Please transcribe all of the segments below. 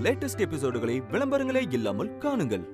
Latest எபிசோடுகளை விளம்பரங்களே இல்லாமல் காணுங்கள்.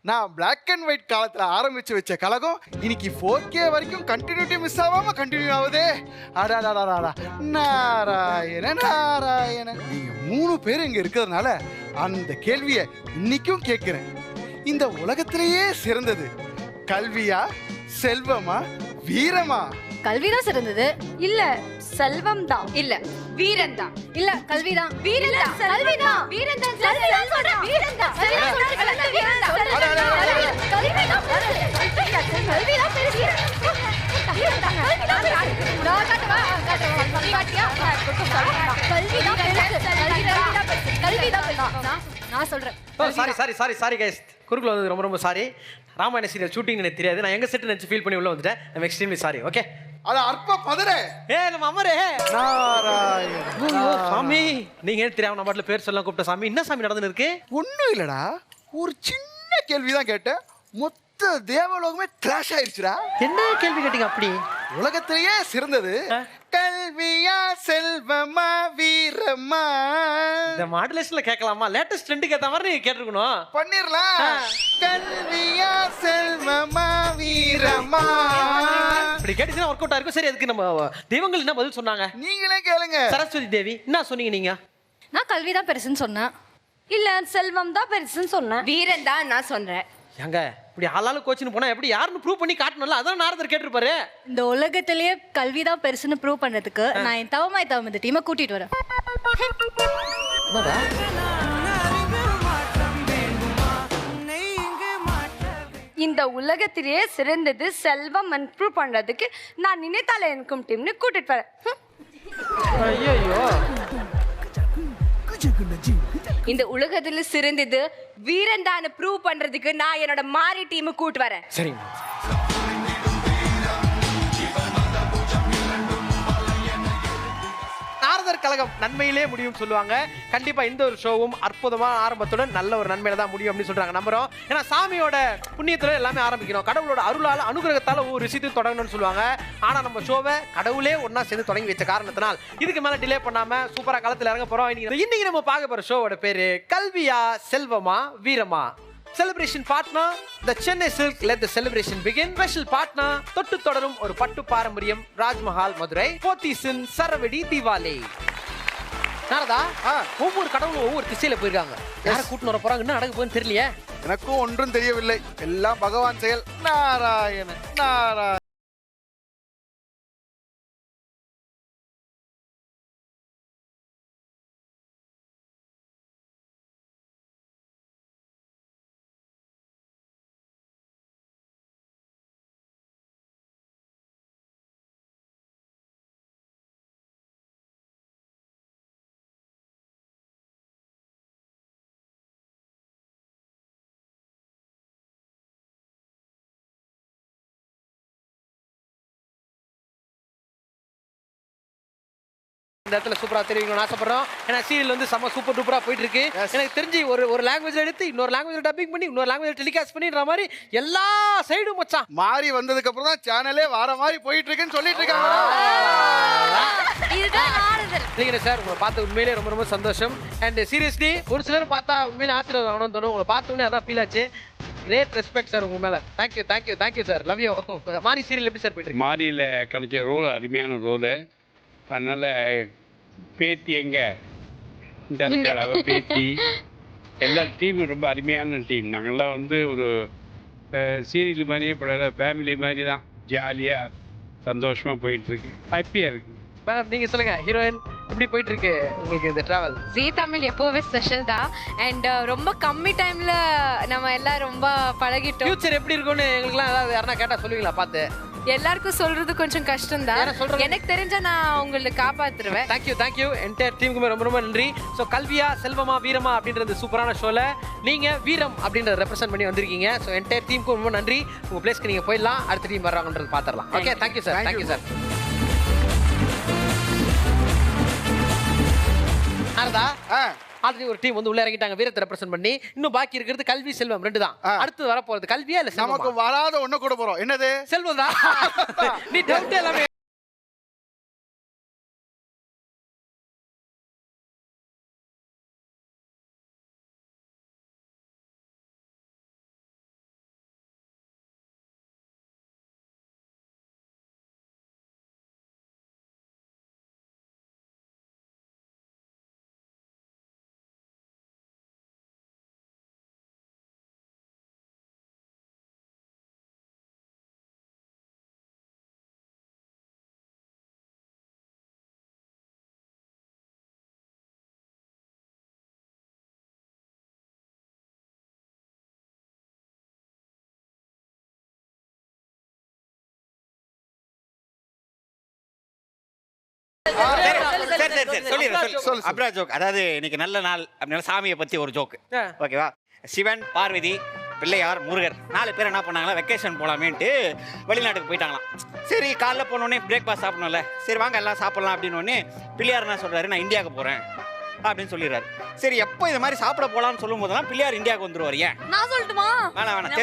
நான் பிளாக் அண்ட் ஒயிட் காலத்தில் ஆரம்பிச்சு வச்ச கழகம் இன்னைக்கு 4K வரைக்கும் கண்டினியூட்டி மிஸ் ஆகாம கண்டினியூ ஆகுதே. அடாடாடாடா நாராயண நாராயண. நீங்க 3 பேர் இங்க இருக்கிறதுனால அந்த கேள்வியை இன்னைக்கும் கேட்கிறேன். இந்த உலகத்திலேயே சிறந்தது கல்வியா, செல்வமா, வீரமா? கல்விதான் சிறந்தது. இல்ல செல்வம் தான். இல்ல வீரன் தான். இல்ல கல்விதான். வீரன் தான். கல்விதான். வீரன் தான். கல்விதான் சொல்றேன். வீரன் தான். கல்விதான் பெருசு. நான் காட்டுவா காட்டுவா. நான் சொல்றேன். சாரி கைஸ், குறுக்குல வந்தது ரொம்ப சாரி. ராமாயண சீரியல் ஷூட்டிங் எனக்கு தெரியாது. நான் எங்க செட் நினைச்சு ஃபீல் பண்ணி உள்ள வந்துட்டேன். I'm extremely sorry. ஓகே, அட அற்ப பதரே. நம்ம அமரே. நாராயண. ஐயோ சாமி, நீங்க ஏன் தெரியாம நம்ம பாட்டுல பேர் சொல்ல கூப்பிட்ட சாமி? என்ன சாமி நடந்துன்னு இருக்கு? ஒண்ணும் இல்லடா, ஒரு சின்ன கேள்விதான் கேட்டேன், மொத்த தேவலோகமே கிளாஷ் ஆயிடுச்சுடா. என்ன கேள்வி கேட்டீங்க அப்படி? உலகத்திலேயே சிறந்தது கல்வியா செல்வமா வீரமா? இந்த மாடுலேஷன்ல கேட்கலாமா? லேட்டஸ்ட் ட்ரெண்டுக்கு ஏத்த மாதிரி நீங்க கேட்டிருக்கணும். பண்ணிரலாம். கல்வியா செல்வமா வீரமா அப்படி கேட்டுச்சுன்னா ஒர்க் அவுட் ஆயிருக்கும். சரி, அதுக்கு நம்ம தெய்வங்கள் என்ன பதில் சொன்னாங்க? நீங்களே கேளுங்க. சரஸ்வதி தேவி என்ன சொன்னீங்க நீங்க? நான் கல்விதான் பெருசுன்னு சொன்னேன். இல்ல செல்வம் தான் பெருசுன்னு சொன்னேன். வீரன் தான் நான் சொல்றேன். ஏங்க இப்படி ஆளாளு கோச்சின்னு போனா எப்படி யாருன்னு ப்ரூவ் பண்ணி காட்டணும்ல? அதான் நாரதர் கேட்டிருப்பாரு. இந்த உலகத்திலேயே கல்விதான் பெருசுன்னு ப்ரூவ் பண்றதுக்கு நான் என் தவமாய் தவம் இந்த டீமை கூட்டிட்டு வரேன். இந்த உலகத்திலேயே சிறந்தது செல்வம் ப்ரூவ் பண்றதுக்கு நான் நினைத்தால எனக்கும் டீம்னு கூட்டிட்டு வரேன். ஐயோ, இந்த உலகத்துல சிறந்தது வீரன் தான் ப்ரூவ் பண்றதுக்கு நான் என்னோட மாரி டீம் கூட்டு வரேன். சரிங்க. நாரதர் கழகம் நன்மையிலே முடியும் சொல்லுவாங்க. கண்டிப்பா இந்த ஒரு ஷோவும் அற்புதமான ஆரம்பத்துடன் நல்ல ஒரு நன்மையில தான் முடியும் அப்படின்னு சொல்றாங்க. நம்புறோம். ஏன்னா சாமியோட புண்ணியத்துல எல்லாமே ஆரம்பிக்கணும். கடவுளோட அருளால அனுகிரகத்தால ஒவ்வொரு விஷயத்தையும் தொடங்கணும்னு சொல்லுவாங்க. ஆனா நம்ம ஷோவை கடவுளே ஒன்னா சேர்ந்து தொடங்கி வச்ச காரணத்தினால் இதுக்கு மேல டிலே பண்ணாம சூப்பரா களத்துல இறங்க போறோம். இன்னைக்கு நம்ம பார்க்க போற ஷோவோட பேரு கல்வியா செல்வமா வீரமா. Celebration partner, the Chennai Silk. Let the celebration begin. Special partner, தொட்டு தொடரும் ஒரு பட்டு பாரம்பரியம், ராஜ்மஹால் மதுரை, போத்தீசன் சரவெடி தீபாவளி. நாரதா, ஒவ்வொரு கடவுளும் ஒவ்வொரு திசையில போயிருக்காங்க. யாரை கூட்டின்னு வர போறாங்க, என்ன நடக்க போகுதுன்னு தெரியலையே. எனக்கும் ஒன்றும் தெரியவில்லை, எல்லாம் பகவான் செயல். நாராயண நாராயண. இந்த இடத்துல சூப்பரா தெரிவிக்கணும்னு ஆசைப்படுறோம். ஏன்னா சீரியல் வந்து செம்ம சூப்பர் டூப்பரா போயிட்டு இருக்கு. எனக்கு தெரிஞ்சு ஒரு லாங்குவேஜ் எடுத்து இன்னொரு லாங்குவேஜ் டப்பிங் பண்ணி இன்னொரு லாங்குவேஜ் டெலிகாஸ்ட் பண்ணின்ற மாதிரி எல்லா சைடும் மச்சான் மாறி வந்ததுக்கு அப்புறம் தான் சேனலே வார மாதிரி போயிட்டு இருக்குன்னு சொல்லிட்டு இருக்காங்க. இதுதான் நாரதர். இல்லைங்க சார், உங்களை பார்த்து உண்மையிலே ரொம்ப ரொம்ப சந்தோஷம். அண்ட் சீரியஸ்லி ஒரு சிலர் பார்த்தா உண்மையிலே ஆச்சரியம் ஆகணும்னு தோணும். உங்களை பார்த்தோன்னே அதான் ஃபீல் ஆச்சு. கிரேட் ரெஸ்பெக்ட் சார் உங்க மேல. Thank you thank you thank you sir. Love you. மாறி சீரியல் எப்படி சார் போயிட்டு இருக்கு? மாரியில் கிடைச்ச ரோல் அருமையான ரோலு. அதனால் பேத்தி எங்க இந்த பேத்தி எல்லா டீமும் ரொம்ப அருமையான டீம். நாங்கள்லாம் வந்து ஒரு சீரியல் மாதிரியே படம், ஃபேமிலி மாதிரி தான் ஜாலியாக சந்தோஷமாக போயிட்டுருக்கு, ஹாப்பியாக இருக்குது. மேடம் நீங்கள் சொல்லுங்கள், ஹீரோயின் எப்படி போயிட்டு இருக்கு உங்களுக்கு இந்த ட்ராவல்? ஜீ தமிழ் எப்போவே ஸ்பெஷல் தான். அண்ட் ரொம்ப கம்மி டைம்ல நம்ம எல்லாம் ரொம்ப பழகிட்டோம். ஃபியூச்சர் எப்படி இருக்கும்னு எங்களுக்குலாம் ஏதாவது யாரா கேட்டால் சொல்லுவீங்களா பார்த்து? எல்லாருக்கும் சொல்றது கொஞ்சம் கஷ்டம் தான். எனக்கு தெரிஞ்ச நான் உங்களை காப்பாத்துருவேன். Thank you thank you. என்டையர் டீமுக்குமே ரொம்ப ரொம்ப நன்றி. ஸோ கல்வியா செல்வமா வீரமா அப்படின்றது சூப்பரான ஷோல நீங்க வீரம் அப்படின்றத ரெப்ரசென்ட் பண்ணி வந்திருக்கீங்க. ஸோ என்டையர் டீமுக்கு ரொம்ப நன்றி. உங்க பிளேஸ்க்கு நீங்க போயிடலாம், அடுத்த டீம் வர்றாங்கன்றது பார்த்துடலாம். Okay, thank you sir. Thank you sir. Narada, already ஒரு டீம் வந்து உள்ள இறங்கிட்டாங்க வீரத்தை ரெப்ரசென்ட் பண்ணி. இன்னும் பாக்கி இருக்கிறது கல்வி செல்வம் ரெண்டு தான். அடுத்து வர போறது கல்வியா இல்ல செல்வமா? நமக்கு வராத ஒண்ணு கூட போறோம். என்னது? செல்வம் தான். நீ டவுட் எல்லாமே அப்புறம் ஜோக். அதாவது இன்னைக்கு நல்ல நாள் அப்படின்னா சாமியை பத்தி ஒரு ஜோக். ஓகேவா? சிவன் பார்வதி பிள்ளையார், முருகர் 4 பேர் என்ன பண்ணாங்களா, வெக்கேஷன் போகலாமேன்ட்டு வெளிநாட்டுக்கு போயிட்டாங்களாம். சரி காலைல போனோடனே பிரேக்ஃபாஸ்ட் சாப்பிடணும்ல, சரி வாங்க எல்லாம் சாப்பிட்லாம் அப்படின்னோடனே பிள்ளையார் என்ன சொல்கிறாரு, நான் இந்தியாவுக்கு போகிறேன் அப்படின்னு சொல்லிடுறாரு. சரி எப்போ இது மாதிரி சாப்பிட போகலான்னு சொல்லும் போதெல்லாம் பிள்ளையார் இந்தியாவுக்கு வந்துருவார். ஏன் நான் சொல்லட்டுமா? வேணாம்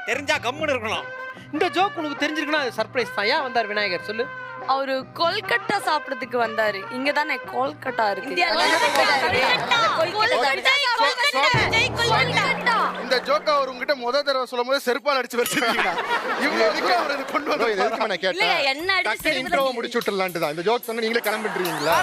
தெரிஞ்சா கம்முன்னு இருக்கணும். இந்த ஜோக் உனக்கு தெரிஞ்சிருக்குன்னா அது சர்ப்ரைஸ் தான். ஏன் வந்தார் விநாயகர் சொல்லு? அவரு கொல்கட்டா சாப்பிடுறதுக்கு வந்தாரு. இங்க தானே கொல்கட்டா இருக்கு. இந்த ஜோக்கா அவர் உங்ககிட்ட முதல் தடவை சொல்லும் போது செருப்பால் அடிச்சு வச்சிருக்கீங்க. இவங்க எதுக்கு அவர் இது கொண்டு வந்து நான் கேட்டேன் இன்ட்ரோவை முடிச்சு விட்டுறலான்ட்டு தான் இந்த ஜோக் சொன்னா நீங்களே கிளம்பிட்டுருவீங்களா?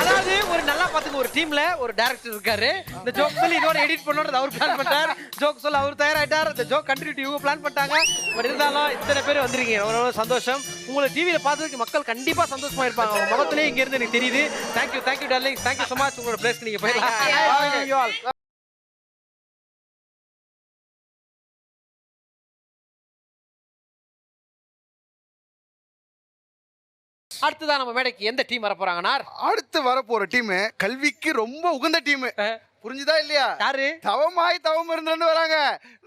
அதாவது ஒரு நல்லா பாத்துங்க, ஒரு டீம்ல ஒரு டைரக்டர் இருக்காரு. இந்த ஜோக் சொல்லி இதோட எடிட் பண்ணோட அவர் பிளான் பண்ணிட்டார். ஜோக் சொல்ல அவர் தயாராயிட்டார். இந்த ஜோக் கண்டினியூட்டி இவங்க பிளான் பண்ணிட்டாங்க. பட் இருந்தாலும் இத்தனை பேர் வந்திருக்கீங்க, ரொம்ப சந்தோஷம். உங்களை டிவியில பார்த்ததுக்கு மக்கள் கண்டிப்பா சந்தோஷமா இருப்பாங்க. அவங்க முகத்திலே இங்க இருந்து எனக்கு தெரியுது. Thank you darling, thank you so much. உங்களோட பிளேஸ்க்கு நீங்க போயிடலாம். அடுத்ததான் நம்ம மேடைக்கு எந்த டீம் வர போறாங்கன்னா, அடுத்து வரப்போற டீம் கல்விக்கு ரொம்ப உகந்த டீம். புரிஞ்சுதா இல்லையா? யாரு? தவமாய் தவம் இருந்து வராங்க.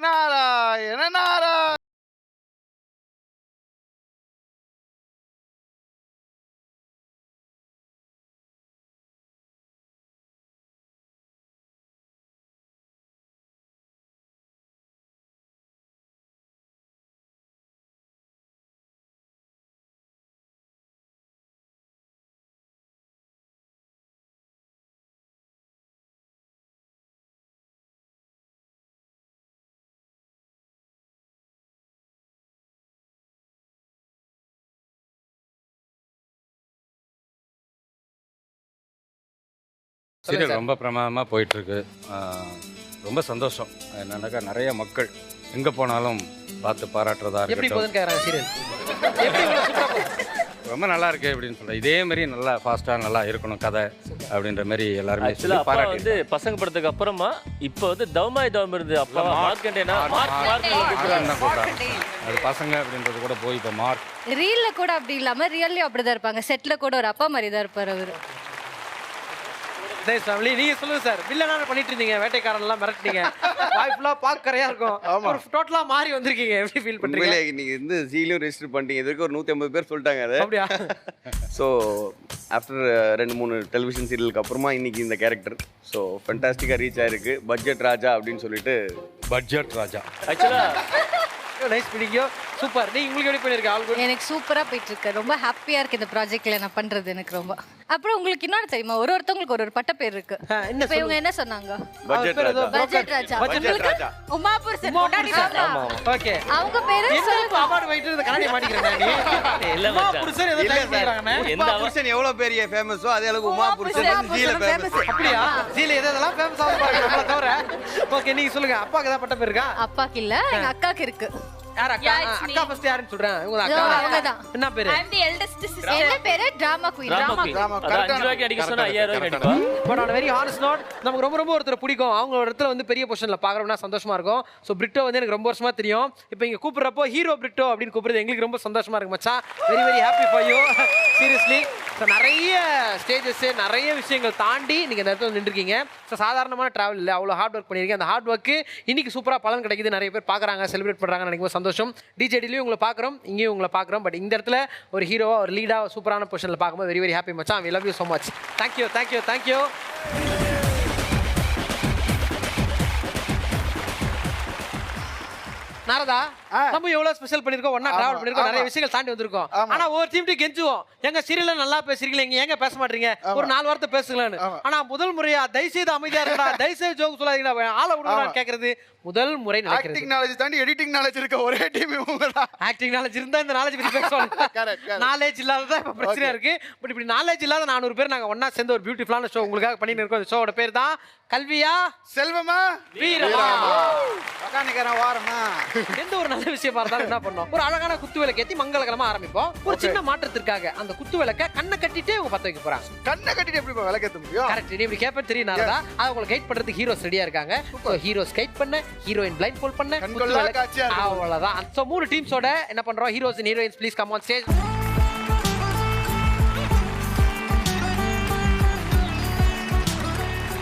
நாராயண. சீரியல் ரொம்ப பிரமாதமாக போயிட்டுருக்கு. ரொம்ப சந்தோஷம். என்னன்னாக்கா நிறைய மக்கள் எங்கே போனாலும் பார்த்து பாராட்டுறதா இருக்கட்டும். ரொம்ப நல்லா இருக்கு அப்படின்னு சொல்ல, இதே மாதிரி நல்லா ஃபாஸ்ட்டாக நல்லா இருக்கணும் கதை அப்படின்ற மாதிரி எல்லாருமே பாராட்டி. வந்து பசங்க படத்துக்கு அப்புறமா இப்போ வந்து தவமாய் தவம் இருந்து அப்பா மார்க்கண்டேனா அது பசங்க அப்படின்றது கூட போய் இப்போ மார்க் ரீல்ல கூட அப்படி இல்லாம ரியல்லி அப்படிதான் இருப்பாங்க. செட்ல கூட ஒரு அப்பா மாதிரி தான் இருப்பார் அவரு. நீங்க சொல்லுங்க சார், வில்லனா பண்ணிட்டு இருந்தீங்க, வேட்டைக்காரன் எல்லாம் மிரட்டினீங்க, வாய்ப்புலா பாக்கறையா இருக்கும், ஒரு டோட்டலா மாறி வந்திருக்கீங்க. எப்படி ஃபீல் பண்றீங்க? நீங்க இந்த சீலையும் ரெஜிஸ்டர் பண்ணிட்டீங்க. இதுக்கு ஒரு 150 பேர் சொல்லிட்டாங்க அது. அப்படியா? ஸோ ஆஃப்டர் 2-3 டெலிவிஷன் சீரியலுக்கு அப்புறமா இன்னைக்கு இந்த கேரக்டர் ஸோ ஃபென்டாஸ்டிக்காக ரீச் ஆயிருக்கு. பட்ஜெட் ராஜா அப்படின்னு சொல்லிட்டு. பட்ஜெட் ராஜா ஆக்சுவலா நைஸ் மீட்டிங் யூ. சூப்பர். நீ உங்களுக்கு எப்படி பண்ணிருக்க? All good. எனக்கு சூப்பரா போயிட்டு இருக்கு. ரொம்ப ஹாப்பியா இருக்கு இந்த ப்ராஜெக்ட்ல நான் பண்றது. எனக்கு ரொம்ப. அப்புறம் உங்களுக்கு இன்னொரு தெரியுமா, ஒருத்தவங்களுக்கு ஒரு பட்ட பேர் இருக்கு. இப்போ இவங்க என்ன சொன்னாங்க? பட்ஜெட் ராஜா. பட்ஜெட் ராஜா. பட்ஜெட் ராஜா. உமாபுருஷன் பொண்டாட்டி சொன்னா. ஓகே. அவங்க பேரு சொல்லுங்க. அவார்ட் வாங்கிட்டு இந்த கண்ணாடி மாட்டிக்கிறேன் நீ. இல்ல உமாபுருஷன் ஏதோ டைப் பண்றாங்கனே. உமாபுருஷன் எவ்வளவு பெரிய ஃபேமஸோ அதே அளவுக்கு உமாபுருஷன் ஜீல ஃபேமஸ். அப்படியா? ஜீல எதெல்லாம் ஃபேமஸ் ஆக பாருங்க நம்மள தவிர. ஓகே நீங்க சொல்லுங்க, அப்பாக்கு ஏதாவது பட்ட பேர் இருக்கா? அப்பாக்கு இல்ல, எங்க அக்காக்கு இருக்கு. யார் அக்கா? அக்கா ஃபர்ஸ்ட் யாருன்னு சொல்றேன். இவங்க அக்கா. அவங்கதான். என்ன பேரு? I am the eldest sister. என்ன பேரு? Drama queen. டிராமா 5 ரூபாய்க்கு அடிக்க சொன்னா 5000 ரூபாய்க்கு அடிப்பா. But on very honest note, நமக்கு ரொம்ப ஒருத்தர் பிடிக்கும். அவங்க ஒரு இடத்துல வந்து பெரிய பொசிஷன்ல பாக்குறோம்னா சந்தோஷமா இருக்கும். சோ பிரிட்டோ வந்து எனக்கு ரொம்ப வருஷமா தெரியும். இப்போ இங்க கூப்பிடுறப்போ ஹீரோ பிரிட்டோ அப்படின்னு கூப்பிடுறது எங்களுக்கு ரொம்ப சந்தோஷமா இருக்கு மச்சான். Very happy for you seriously. So நிறைய ஸ்டேஜஸ் நிறைய விஷயங்கள் தாண்டி நீங்கள் இந்த இடத்துல நின்றுருக்கீங்க. ஸோ சாதாரணமான ட்ராவல் இல்லை, அவ்வளோ ஹார்ட் ஒர்க் பண்ணியிருக்கேன். அந்த ஹார்ட் ஒர்க்கு இன்னைக்கு சூப்பராக பலன் கிடைக்குது. நிறைய பேர் பார்க்குறாங்க, செலிப்ரேட் பண்ணுறாங்கன்னு நினைக்கும் சந்தோஷம். டிஜேடிலையும் உங்களை பார்க்குறோம், இங்கேயும் உங்களை பார்க்குறோம். பட் இந்த இடத்துல ஒரு ஹீரோவா ஒரு லீடாக சூப்பரான பொசிஷனில் பார்க்கும்போது வெரி ஹாப்பி மச்சான். We love you so much. Thank you. Narada, நம்ம எவ்வளவு ஸ்பெஷல் பண்ணிருக்கோம், ஒண்ணா டிராவல் பண்ணிருக்கோம், நிறைய விஷயங்கள் தாண்டி வந்திருக்கோம். ஆனா ஒரு டீம் கெஞ்சுவோம், எங்க சீரியல்ல நல்லா பேசுறீங்களா, எங்க பேச மாட்டீங்க, ஒரு 4 வார்த்தை பேசுங்களேன்னு. ஆனா முதல் முறையா தயவுசெய்து அமைதியா இருக்கடா, தயவுசெய்து ஜோக் சொல்லாதீங்கடா, ஆள விடுங்கன்னு கேக்குறது முதல் முறை நடக்குது. ஆக்டிங் நாலேஜ் தாண்டி எடிட்டிங் நாலேஜ் இருக்க ஒரே டீம் இவங்கதான். ஆக்டிங் நாலேஜ் இருந்தா இந்த நாலேஜ் பத்தி பேசுவாங்க. நாலேஜ் இல்லாததான் இப்ப பிரச்சனையா இருக்கு. பட் இப்படி நாலேஜ் இல்லாத 400 பேர் நாங்க ஒண்ணா சேர்ந்து ஒரு பியூட்டிஃபுல்லான ஷோ உங்களுக்காக பண்ணிட்டு இருக்கோம். இந்த ஷோவோட பேர் தான் கல்வியா செல்வமா வீரமா. வாரமா எந்த ஒரு நல்ல விஷயமா இருந்தாலும் என்ன பண்ணோம், ஒரு அழகான குத்து விளக்கு ஏத்தி மங்களகரமா ஆரம்பிப்போம். ஒரு சின்ன மாற்றத்திற்காக அந்த குத்து விளக்க கண்ணை கட்டிட்டே அவங்க பத்த வைக்க போறாங்க. கண்ணை கட்டிட்டு எப்படி விளக்கேத்த முடியும்? கரெக்ட். நீ இப்படி கேப்ப தெரியுனாலதான் அதை உங்களுக்கு கைட் பண்றதுக்கு ஹீரோஸ் ரெடியா இருக்காங்க. ஹீரோஸ் கைட் பண்ண, ஹீரோயின் பிளைண்ட் ஃபோல்ட் பண்ண, அவ்வளவுதான். சோ 3 டீம்ஸோட என்ன பண்றோம், heroes and heroines please come on stage.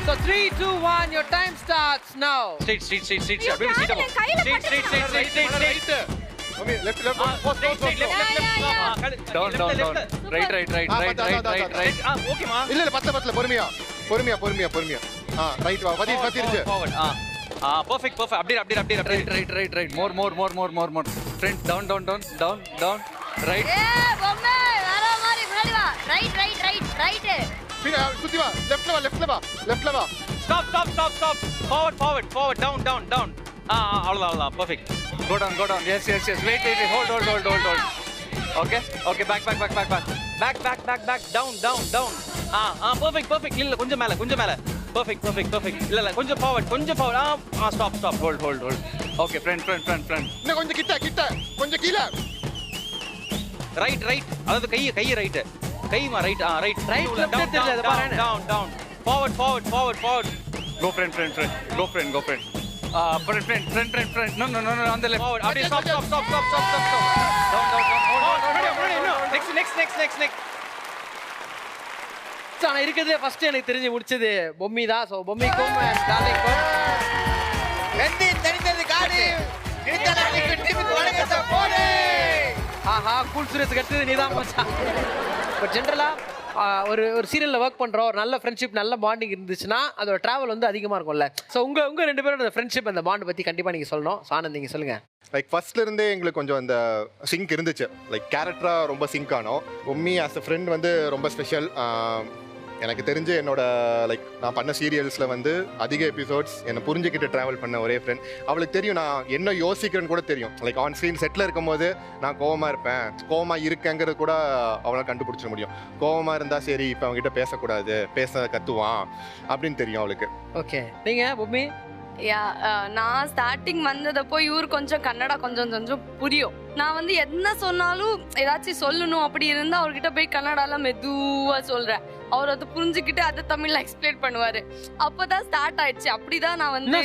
So 3, 2, 1, your time starts now. Straight அப்படியே சீட் ஆகும் right mummy left down right ஓகேமா இல்ல பத்தல பொறுமையா ரைட் வா பத்திருச்சு ஃபார்வர்ட் perfect அப்படியே right more front down right பொம்மை வர மாதிரி முன்னாடி வா ரைட் பின்ன சுத்தி வா லெஃப்ட்ல வா ஸ்டாப் ஃபார்வர்ட் டவுன் அவ்வளவுதான் perfect go down yes wait hold okay back down perfect இல்ல கொஞ்சம் மேல பெர்ஃபெக்ட் இல்ல கொஞ்சம் forward stop hold okay front இன்னும் கொஞ்சம் கிட்ட கொஞ்சம் கீழ ரைட் அதாவது கை கைமா ரைட் left தெரியல அத பாரு down forward go front front no on the left forward அப்படியே stop down next ஆனா இருக்கிறதே ஃபர்ஸ்ட் எனக்கு தெரிஞ்சு முடிச்சது பொம்மி தான். ஸோ பொம்மிக்கும் டார்லிங்க்கும் வெந்தி தெரிந்தது காடு ஆஹா கூல் சுரேஷ் கட்டுறது நீதான் மச்சான். பட் ஜென்ரலாக ஒரு சீரியலில் ஒர்க் பண்ணுறோம், ஒரு நல்ல ஃப்ரெண்ட்ஷிப் நல்ல பாண்டிங் இருந்துச்சுன்னா அதோட ட்ராவல் வந்து அதிகமாக இருக்கும்ல. ஸோ உங்கள் ரெண்டு பேரோட ஃப்ரெண்ட்ஷிப் அந்த பாண்ட் பற்றி கண்டிப்பாக நீங்கள் சொல்லணும். ஸோ ஆனந்த் நீங்கள் சொல்லுங்கள். லைக் ஃபர்ஸ்ட்ல இருந்தே எங்களுக்கு கொஞ்சம் அந்த சிங்க் இருந்துச்சு. லைக் கேரக்டரா ரொம்ப சிங்க் ஆனோம். உம்மி ஆஸ் அ ஃப்ரெண்ட் வந்து ரொம்ப ஸ்பெஷல். எனக்கு தெரிஞ்சு என்னோட லைக் நான் பண்ண சீரியல்ஸில் வந்து அதிக எபிசோட்ஸ் என்னை புரிஞ்சுக்கிட்டு ட்ராவல் பண்ண ஒரே ஃப்ரெண்ட். அவளுக்கு தெரியும் நான் என்ன யோசிக்கிறேன்னு கூட தெரியும். லைக் ஆன் ஸ்க்ரீன் செட்டில் இருக்கும்போது நான் கோவமாக இருக்கேங்கிறது கூட அவளால் கண்டுபிடிச்சிட முடியும். கோவமாக இருந்தால் சரி இப்போ அவங்ககிட்ட பேசக்கூடாது, பேச கற்றுவான் அப்படின்னு தெரியும் அவளுக்கு. ஓகே, நீங்கள் பொம்மி? நான் ஸ்டார்டிங் வந்ததப்போ இவர் கொஞ்சம் கன்னடா கொஞ்சம் புரியும். நான் வந்து என்ன சொன்னாலும் ஏதாச்சும் சொல்லணும் அப்படி இருந்தா அவர்கிட்ட போய் கன்னடால மெதுவா சொல்றேன். அவர் அதை புரிஞ்சுக்கிட்டு அதை தமிழ்ல எக்ஸ்பிளைன் பண்ணுவாரு. அப்பதான் ஸ்டார்ட் ஆயிடுச்சு. அப்படிதான் நான் வந்து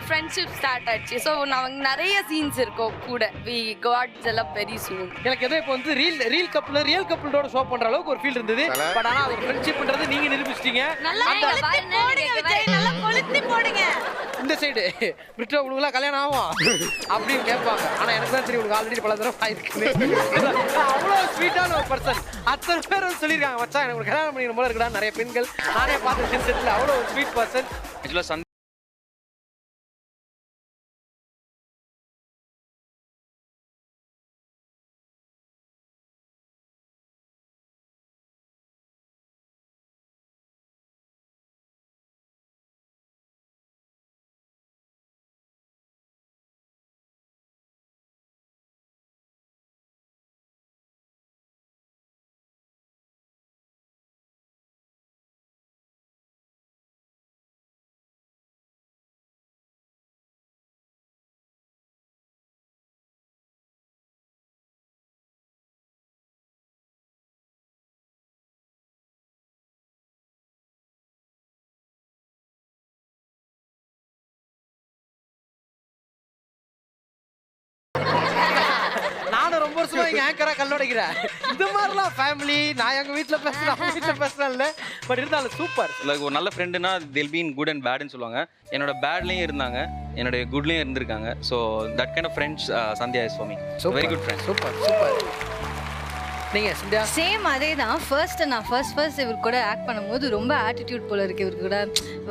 ஃப்ரெண்ட்ஷிப் ஸ்டார்ட் ஆயிடுச்சு. ஸோ நான் நிறைய சீன்ஸ் இருக்கும் கூட. We got develop very soon. எனக்கு ஏதோ இப்போ வந்து ரியல் கப்புளோட ஷோ பண்ற அளவுக்கு ஒரு ஃபீல் இருந்தது. பட் ஆனா அது ஃப்ரெண்ட்ஷிப்ன்றது நீங்க நிரூபிச்சிட்டீங்க. இந்த சைடு பிரிட்டோ உங்களுக்குலாம் கல்யாணம் ஆகும் அப்படின்னு கேட்பாங்க. ஆனா எனக்கு தான் தெரியும் உங்களுக்கு ஆல்ரெடி பல தடவை ஆயிருக்கு. அவ்வளோ ஸ்வீட்டான ஒரு பர்சன். அத்தனை பேர் வந்து சொல்லியிருக்காங்க மச்சான் எனக்கு ஒரு கல்யாணம் பண்ணிக்கிற போல இருக்குடா. நிறைய பெண்கள் நானே பார்த்துருக்கேன் செட்டில். அவ்வளோ ஒரு ஸ்வீட் பர்சன். ஆக்சுவலாக நானும் ரொம்ப வருஷமா இங்க ஆங்கரா கல்லோடைக்கிறேன். இந்த மாதிரிலாம் ஃபேமிலி நான் எங்க வீட்டில் பேசுறேன், அவங்க வீட்டில் பேசுறேன் இல்லை. பட் இருந்தாலும் சூப்பர். லைக் ஒரு நல்ல ஃப்ரெண்டுனா தில் பீன் குட் அண்ட் பேட்னு சொல்லுவாங்க. என்னோட பேட்லேயும் இருந்தாங்க, என்னோட குட்லேயும் இருந்திருக்காங்க. So that kind of friends Sandhya is for me. Very good friend. Super. Same அதே தான். நான் ஃபர்ஸ்ட் இவர் கூட ஆக்ட் பண்ணும்போது ரொம்ப ஆட்டிடியூட் போல இருக்கு. இவர் கூட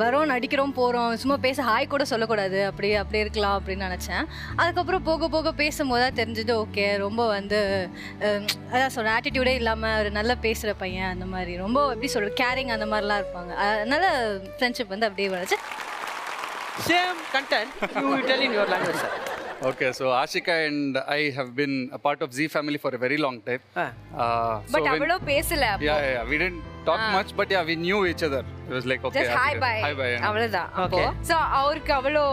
வரோம், நடிக்கிறோம், போகிறோம், சும்மா பேச ஹாய் கூட சொல்லக்கூடாது, அப்படியே இருக்கலாம் அப்படின்னு நினச்சேன். அதுக்கப்புறம் போக பேசும்போது தான் தெரிஞ்சது ஓகே ரொம்ப வந்து அதான் சொல்கிறேன் ஆட்டிடியூடே இல்லாமல் ஒரு நல்லா பேசுகிற பையன். அந்த மாதிரி ரொம்ப எப்படி சொல்கிறது கேரிங் அந்த மாதிரிலாம் இருப்பாங்க. அதனால ஃப்ரெண்ட்ஷிப் வந்து அப்படியே வந்துச்சு. Same content, you tell in your language, sir. Okay, so Ashika and I have been a part of Z family for a very long time. But avlo pesala. Yeah, we didn't talk much, but yeah, we knew each other. It was like okay. Just hi bye. Hi bye. அவ்வளவுதான். அப்போ so அவருக்கு அவ்வளோ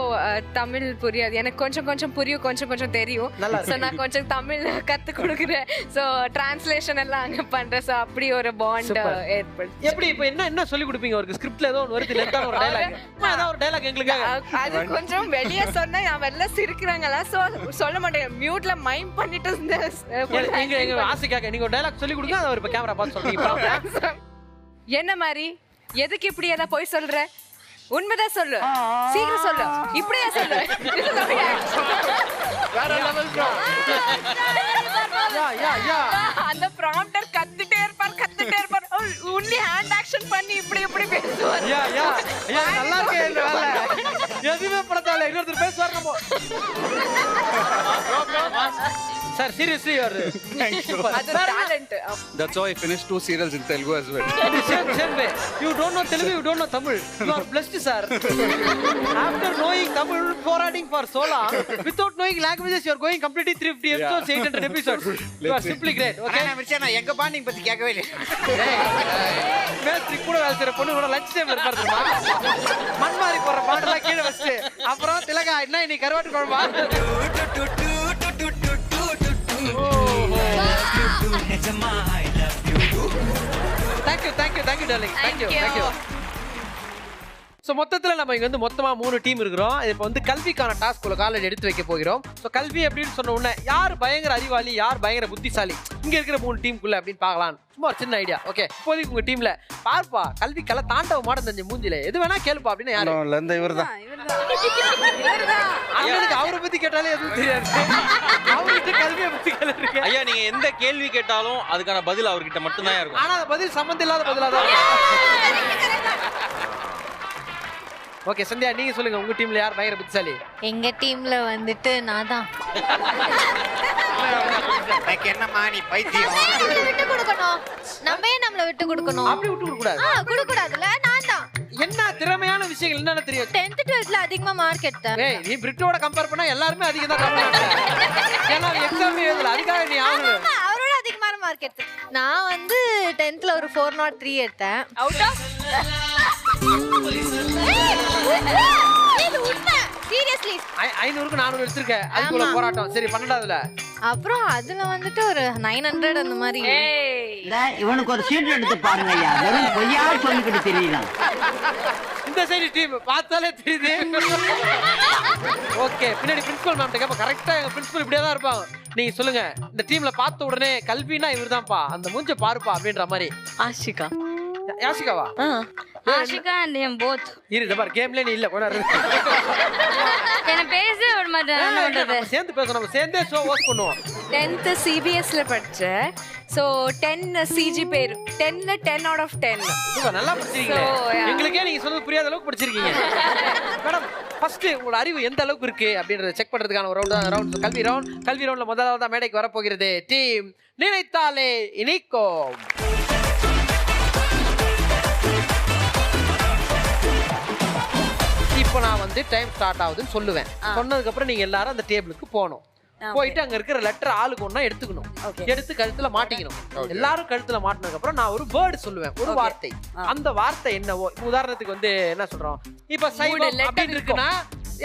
தமிழ் புரியாது. எனக்கு கொஞ்சம் புரியும், கொஞ்சம் தெரியும். சோ நான் கொஞ்சம் தமிழ் கத்து கொடுக்குறேன். சோ டிரான்ஸ்லேஷன் எல்லாம் அங்க பண்றேன். சோ அப்படி ஒரு பாண்ட் ஏற்படுது. எப்படி இப்போ என்ன சொல்லி கொடுப்பீங்க அவருக்கு? ஸ்கிரிப்ட்ல ஏதோ ஒன்னு வருது, லென்த்தான ஒரு டயலாக். ஏதோ ஒரு டயலாக் எங்களுக்கு அது கொஞ்சம் வெளிய சொன்னா அவ எல்லாம் சிரிக்கறாங்களா? சோ சொல்ல மாட்டேன். மியூட்ல மைண்ட் பண்ணிட்டு எங்க ஆசைக்காக நீங்க ஒரு டயலாக் சொல்லி கொடுங்க. அவர் இப்ப கேமரா பார்த்து சொல்றீங்க. என்ன மாதிரி எதுக்கு இப்படி ஏதா போய் சொல்ற? உண்மைதான் சொல்லு, சீக்கிரம் சொல்லு, இப்படியே சொல்லு. அந்த ப்ராம்ப்டர் கத்திட்டே இருப்பார். ஒன்லி ஹேண்ட் ஆக்ஷன் பண்ணி இப்படி பேசுவார். நல்லா இருக்கே இந்த வேலை. எதுவுமே படத்தால இன்னொருத்தர் பேசுவார். நம்ம சார் சீரியஸ்லி யூ ஆர் அது talent. That's how I finished 2 serials in Telugu as well. Same way. You don't know Telugu, you don't know Tamil. You are blessed, sir. After knowing Tamil, forwarding for so long, without knowing languages, you are going completely 350 episodes, 800 episodes. You are simply great. Okay. நான் மிர்ச்சா நான் எங்க bonding பத்தி கேட்கவே இல்ல. மேஸ்திரி கூட வேலை செய்யற பொண்ணு கூட லஞ்ச் டைம்ல இருப்பாரு தெரியுமா? மண் மாதிரி போற பாட்டெல்லாம் கீழே வச்சுட்டு அப்புறம் திலகா என்ன இன்னைக்கு கருவாட்டு குழம்பா? Thank you darling. Thank you. So மொத்தத்தில் நம்ம இங்கே வந்து மொத்தமாக 3 டீம் இருக்கிறோம். இப்போ வந்து கல்விக்கான டாஸ்க் உள்ள காலேஜ் எடுத்து வைக்க போகிறோம். ஸோ கல்வி அப்படின்னு சொன்ன உடனே யார் பயங்கர அறிவாளி, யார் பயங்கர புத்திசாலி இங்கே இருக்கிற 3 டீமுக்குள்ள அப்படின்னு பார்க்கலாம். சும்மா ஒரு சின்ன ஐடியா. ஓகே, இப்போதைக்கு உங்கள் டீமில் பார்ப்பா கல்விக்கெல்லாம் தாண்டவ மாடம் தெரிஞ்ச மூஞ்சில எது வேணா கேளுப்பா அப்படின்னு யாரு? இவர் தான். அவருக்கு அவரை பற்றி கேட்டாலே எதுவும் தெரியாது. அவர்கிட்ட கல்வியை பற்றி கேள்வி. ஐயா நீங்க எந்த கேள்வி கேட்டாலும் அதுக்கான பதில் அவர்கிட்ட மட்டும்தான் இருக்கும். ஆனால் பதில் சம்மந்தம் இல்லாத பதிலாக தான். ஓகே சந்தியா நீங்க சொல்லுங்க, உங்க டீம்ல யார் பயங்கர புத்திசாலி? எங்க டீம்ல வந்துட்டு நான் தான். எனக்கு என்னமா நீ பைத்தியம்? விட்டு கொடுக்கணும். நம்மள விட்டு கொடுக்கணும். அப்படி விட்டு கொடுக்க கூடாது. கொடுக்க கூடாதுல. நான் தான். என்ன திறமையான விஷயங்கள் என்னன்னு தெரியும்? 10th 12th அதிகமா மார்க் எடுத்தேன். ஏய் நீ பிரிட்டோட கம்பேர் பண்ணா எல்லாரும் அதிகம் தான் கம்பேர். ஏன்னா எக்ஸாம் எழுதல அதுக்காக நீ ஆகணும். அவரோட அதிகமான மார்க் எடுத்தேன். நான் வந்து 10thல ஒரு 403 எடுத்தேன். அவுட் ஆஃப் சீரியஸ்லி 500க்கு 400 எடுத்துர்க்க. அதுக்குள்ள போராட்டம். சரி 12வதுல அப்புறம் அதுல வந்துட்டு ஒரு 900 அந்த மாதிரி. இவனுக்கு ஒரு சீட் எடுத்து பாருங்க ஐயா. வெறும் பொய்யா சொல்லிக்கிட்டு தெரியலாம். இந்த சைடு டீம் பார்த்தாலே தெரியுது. ஓகே பின்னாடி பிரின்சிபல் மேம் கேப்ப கரெக்ட்டா எங்க பிரின்சிபல் இப்படியே தான் இருப்பாங்க. நீங்க சொல்லுங்க இந்த டீம்ல பார்த்த உடனே கல்வினா இவர்தான்ப்பா அந்த மூஞ்ச பாருப்பா அப்படின்ற மாதிரி. Ashika. யாஷிகாவா? Ashika and him both. இரு பார் கேம்ல நீ இல்ல கொண்டாரு. என்ன பேசவே விட மாட்டேன். நம்ம சேர்ந்து பேசணும். நம்ம சேர்ந்தே ஷோ ஹோஸ்ட் பண்ணுவோம். 10th CBSல படிச்சேன். சோ 10 CG பேர் 10ல 10 out of 10. சூப்பர் நல்லா படிச்சிருக்கீங்க. எங்களுக்கே நீங்க சொன்னது புரியாத அளவுக்கு படிச்சிருக்கீங்க. மேடம் ஃபர்ஸ்ட் உங்களோட அறிவு எந்த அளவுக்கு இருக்கு அப்படின்றத செக் பண்றதுக்கான ஒரு ரவுண்ட் கல்வி ரவுண்ட்ல முதலாவதா மேடைக்கு வர போகிறது டீம் நினைத்தாலே இனிக்கும். இப்போ நான் வந்து டைம் ஸ்டார்ட் ஆகுதுன்னு சொல்லுவேன். சொன்னதுக்கு அப்புறம் நீங்க எல்லாரும் அந்த டேபிளுக்கு போகணும். போயிட்டு அங்க இருக்கிற லெட்டர் ஆளுக்கு ஒண்ணா எடுத்துக்கணும். எடுத்து கழுத்துல மாட்டிக்கணும். எல்லாரும் கழுத்துல மாட்டினதுக்கு அப்புறம் நான் ஒரு வேர்டு சொல்லுவேன், ஒரு வார்த்தை. அந்த வார்த்தை என்னவோ உதாரணத்துக்கு வந்து என்ன சொல்றோம், இப்ப சைவம் அப்படின்னு இருக்குன்னா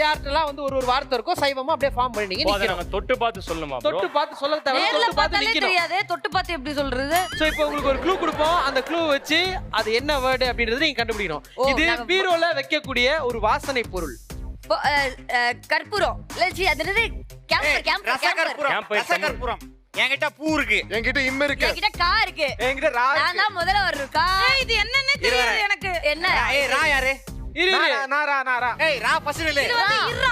யார்ட்டெல்லாம் வந்து ஒரு வார்த்தை இருக்கும் சைவமா அப்படியே ஃபார்ம் பண்ணி நீங்க தொட்டு பார்த்து சொல்லணுமா? தொட்டு பார்த்து சொல்ல தேவை. தொட்டு பார்த்து நிக்கணும். தெரியாதே தொட்டு பார்த்து எப்படி சொல்றது? சோ இப்போ உங்களுக்கு ஒரு க்ளூ கொடுப்போம். அந்த க்ளூ வச்சு அது என்ன வேர்டு அப்படிங்கறத நீங்க கண்டுபிடிக்கணும். இது பீரோல வைக்கக்கூடிய ஒரு வாசனை பொருள். கற்பூரம். லட்சி அது ரசகற்பூரம். என்கிட்ட பூ இருக்கு. என்கிட்ட இம்ம இருக்கு. என்கிட்ட கா இருக்கு. என்கிட்ட ரா இருக்கு. நான் தான் முதல்ல வரேன். இது என்னன்னு தெரியாது எனக்கு. என்ன? ஏய் ரா யாரு? நாரா. ஏய் ரா ஃபர்ஸ்ட் இல்ல.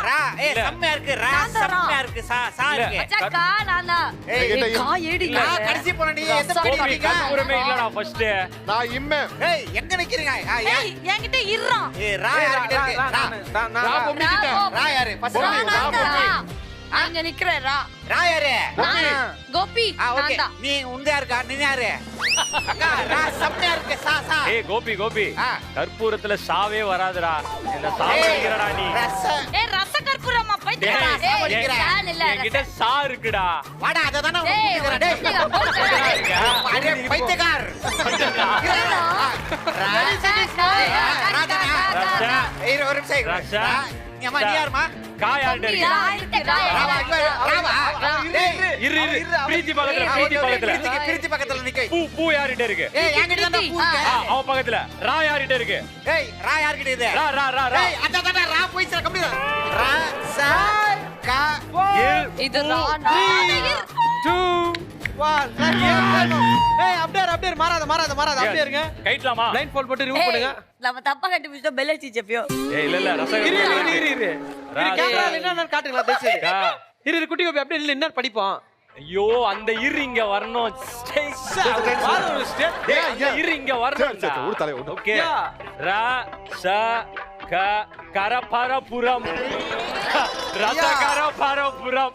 ரா ஏய் செம்மையா இருக்கு. ரா செம்மையா இருக்கு. சா இருக்கு. அச்சா கா நானா. என்கிட்ட கா ஏடி. ரா கடைசி போறடி எந்த படி நிக்கீங்க? கற்பூரமே இல்லடா ஃபர்ஸ்ட். நான் இம்ம. ஏய் எங்க நிக்கிறீங்க? ஏய் என்கிட்ட இர்றா. ஏய் ரா யார்கிட்ட இருக்கு? ரா பொம்மிக்கிட்ட. ரா யாரு? ஃபர்ஸ்ட் ரா. அங்க நிக்கிற ரா. ரா யாரு? கோபி. ஓகே நீ உங்க யாருக்கா? நீ யாரு? அக்கா ரா செம்மையா இருக்கு. சா ஏய் கோபி கற்பூரத்துல சாவே வராதுடா. என்ன சாவடிக்கிறடா நீ? ஏய் ரச கற்பூரமா பைத்தியமா? ஏய் சான் இல்ல. என்கிட்ட சா இருக்குடா. வாடா அத தான உங்களுக்கு டேய். அடே பைத்தியக்கார். ஒரு நிமிஷம் அம்மா நீ யாருமா காயாண்ட பிரீத்தி பக்கத்துல நிக்க பூ யார்கிட்ட இருக்கு என்கிட்ட தான் பூ இருக்கு அவன் பக்கத்துல ரா யார்கிட்ட இருக்கு ரா யார்கிட்ட இது ரா அதான் ரா போயிச்சு கம்பி ரா சா கா இது ரா 2 1 அப்படியே மாறாத அப்படியே இருங்க கைட்லாமா லைன் ஃபால் போட்டு ரிமூவ் பண்ணுங்க நம்ம தப்பா கண்டுபிடிச்சோம் பெல் அடிச்சு ஜெப்பியோ இல்ல ரசம் இரு கேமரா என்னன்னு காட்டுங்களா தேசி இரு குட்டி கோபி அப்படியே இல்ல என்ன படிப்போம் ஐயோ அந்த இரு இங்க வரணும் இரு இங்க வரணும் ஓகே ரா ச க கரபரபுரம் ரசகரபரபுரம்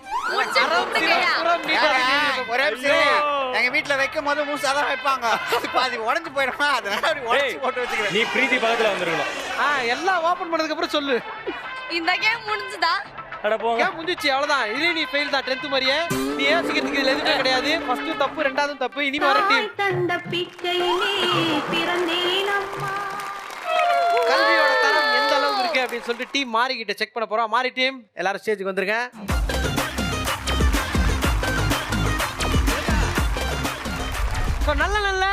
எங்க வீட்ல வைக்கும் போது மூசாதான் வைப்பாங்க பாதி உடைஞ்சு போயிடுமா அதனால அப்படி உடைச்சு போட்டு வச்சுக்கிறேன் நீ பிரீத்தி பக்கத்துல வந்துருக்கணும் எல்லாம் ஓபன் பண்ணதுக்கு அப்புறம் சொல்லு இந்த கேம் முடிஞ்சுதா அட போங்க கேம் முடிஞ்சிச்சு அவ்வளவுதான் இது நீ ஃபெயில் தான் 10th மாதிரியே நீ ஏசிக்கிறதுக்கு இதுல எதுவுமே கிடையாது ஃபர்ஸ்ட் தப்பு ரெண்டாவது தப்பு இனிமே வர டீம் தந்த பிச்சையிலே பிறந்தேன் அம்மா கல்வியோட தரம் எந்த அளவுக்கு இருக்கு அப்படின்னு சொல்லிட்டு டீம் மாறிக்கிட்ட செக் பண்ண போறோம் மாறி டீம் எல்லாரும் ஸ்டேஜுக்கு வந்துருங்க நல்ல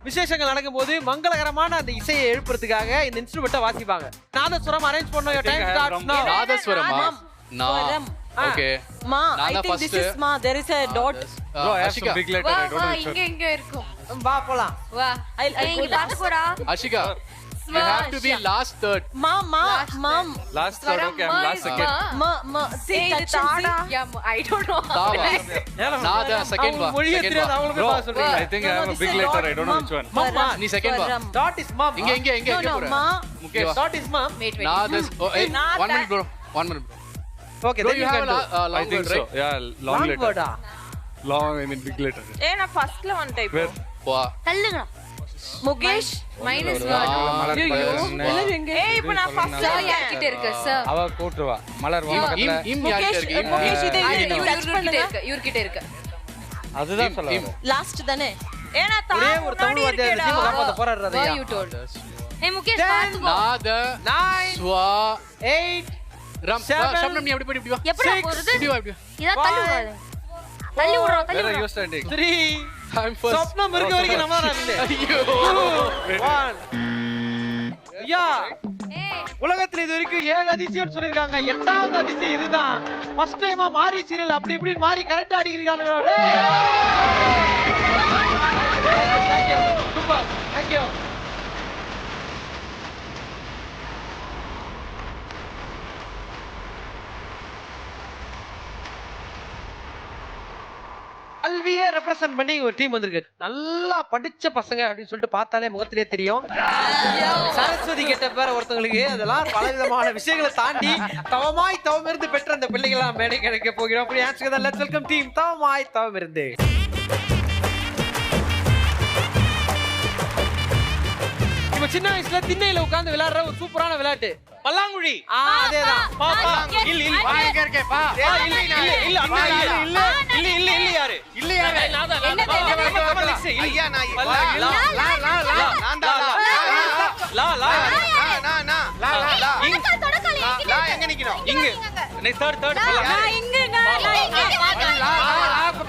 விசேஷங்கள் நடக்கும்போது மங்களகரமான அந்த இசையை எழுப்புறதுக்காக இந்த இன்ஸ்ட்ருமெண்ட்டை வாசிப்பாங்க நாதஸ்வரம் அரேஞ்ச் பண்ணோம் your time starts now நாதஸ்வரமா Okay. Ma, Nana I think this is Ma. There is a dot. Bro, I have some big letter. I don't know which one. இங்க இருக்கும் வா போலாம் வா I'll go last. போறா Ashika, you have to be last third. Mom. Last third, okay, I'm last second. Ma. See, touch and see. Yeah, I don't know. Tava. Nada, second one. Second one. Bro, I think I have a big letter. I don't know which one. Mama. Nee second one. Dot is mom. Inge. No, Ma. Okay, dot is mom. Wait. Nada. Oh, hey, 1 minute, bro. 1 minute. Okay, Bro, then you have a long I think word, so. right? Yeah, long letter. word. Long, I mean big letter. Eh, na first la one type. Where? Wow. தள்ளுங்க Mukesh. minus Eh, ipo na first la யார்கிட்ட இருக்கு sir அவ கூட்டுவா மலர் பக்கத்துல Im யார்கிட்ட இருக்கு? Mukesh இது இவர்கிட்ட இருக்கு அதுதான் சொல்லுவாங்க last தானே eh na ஒரே ஒரு தமிழ் வாத்தியார் இந்த டீம் காப்பாத்த போறாரு why அதையா you told hey mukesh பாத்துக்கோ Nada. 9 Swa. 8 Ram. 7 Shamram நீ அப்படி இப்படி வா. எப்படி போறது இப்படி வா இப்படி. இத தள்ளி விடுறாரு தள்ளி Where are விடுறா you standing? 3 I'm first. சொப்னம் இருக்க வரைக்கும் நம்ம தான் இல்ல ஐயோ. 1 ஐயா உலகத்துல இது வரைக்கும் 7 அதிசயம் சொல்லிருக்காங்க 8வது அதிசயம் இதுதான் ஃபர்ஸ்ட் டைமா மாறி சீரியல் அப்படி இப்படி மாறி கரெக்ட்டா அடிக்கிறீங்க சூப்பர் थैंक यू கல்வியை ரெப்ரசன்ட் பண்ணி ஒரு டீம் வந்திருக்கு நல்லா படிச்ச பசங்க அப்படின்னு சொல்லிட்டு பார்த்தாலே முகத்திலே தெரியும் சரஸ்வதி கேட்ட பேர ஒருத்தவங்களுக்கு அதெல்லாம் பல விதமான விஷயங்களை தாண்டி தவம் இருந்து பெற்ற அந்த பிள்ளைகளா மேடை கிடைக்க போகிறோம் அப்படி ஆன்சர் லெட்ஸ் வெல்கம் டீம் தவம் இருந்து இப்ப சின்ன வயசுல திண்ணையில உட்கார்ந்து விளையாடுற ஒரு சூப்பரான விளையாட்டு பல்லாங்குழி அதேதான் பா இல்ல வா எங்க இருக்கே பா இல்ல அண்ணா இல்ல யாரு ஐயா நான் லா எங்க நிக்கணும் இங்க நீ தேர்ட் நான் இங்க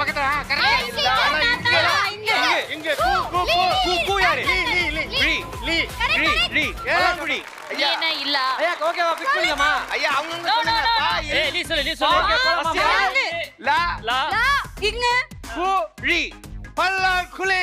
பக்கத்துல இங்க கூ யாரு லீ நீ என்ன இல்ல ஐயா ஓகேவா ஃபிக்ஸ் பண்ணிடலாமா ஐயா அவங்க சொல்லுங்க பா ஏய் நீ சொல்லு லா இங்க கூ பல்லாங்குழி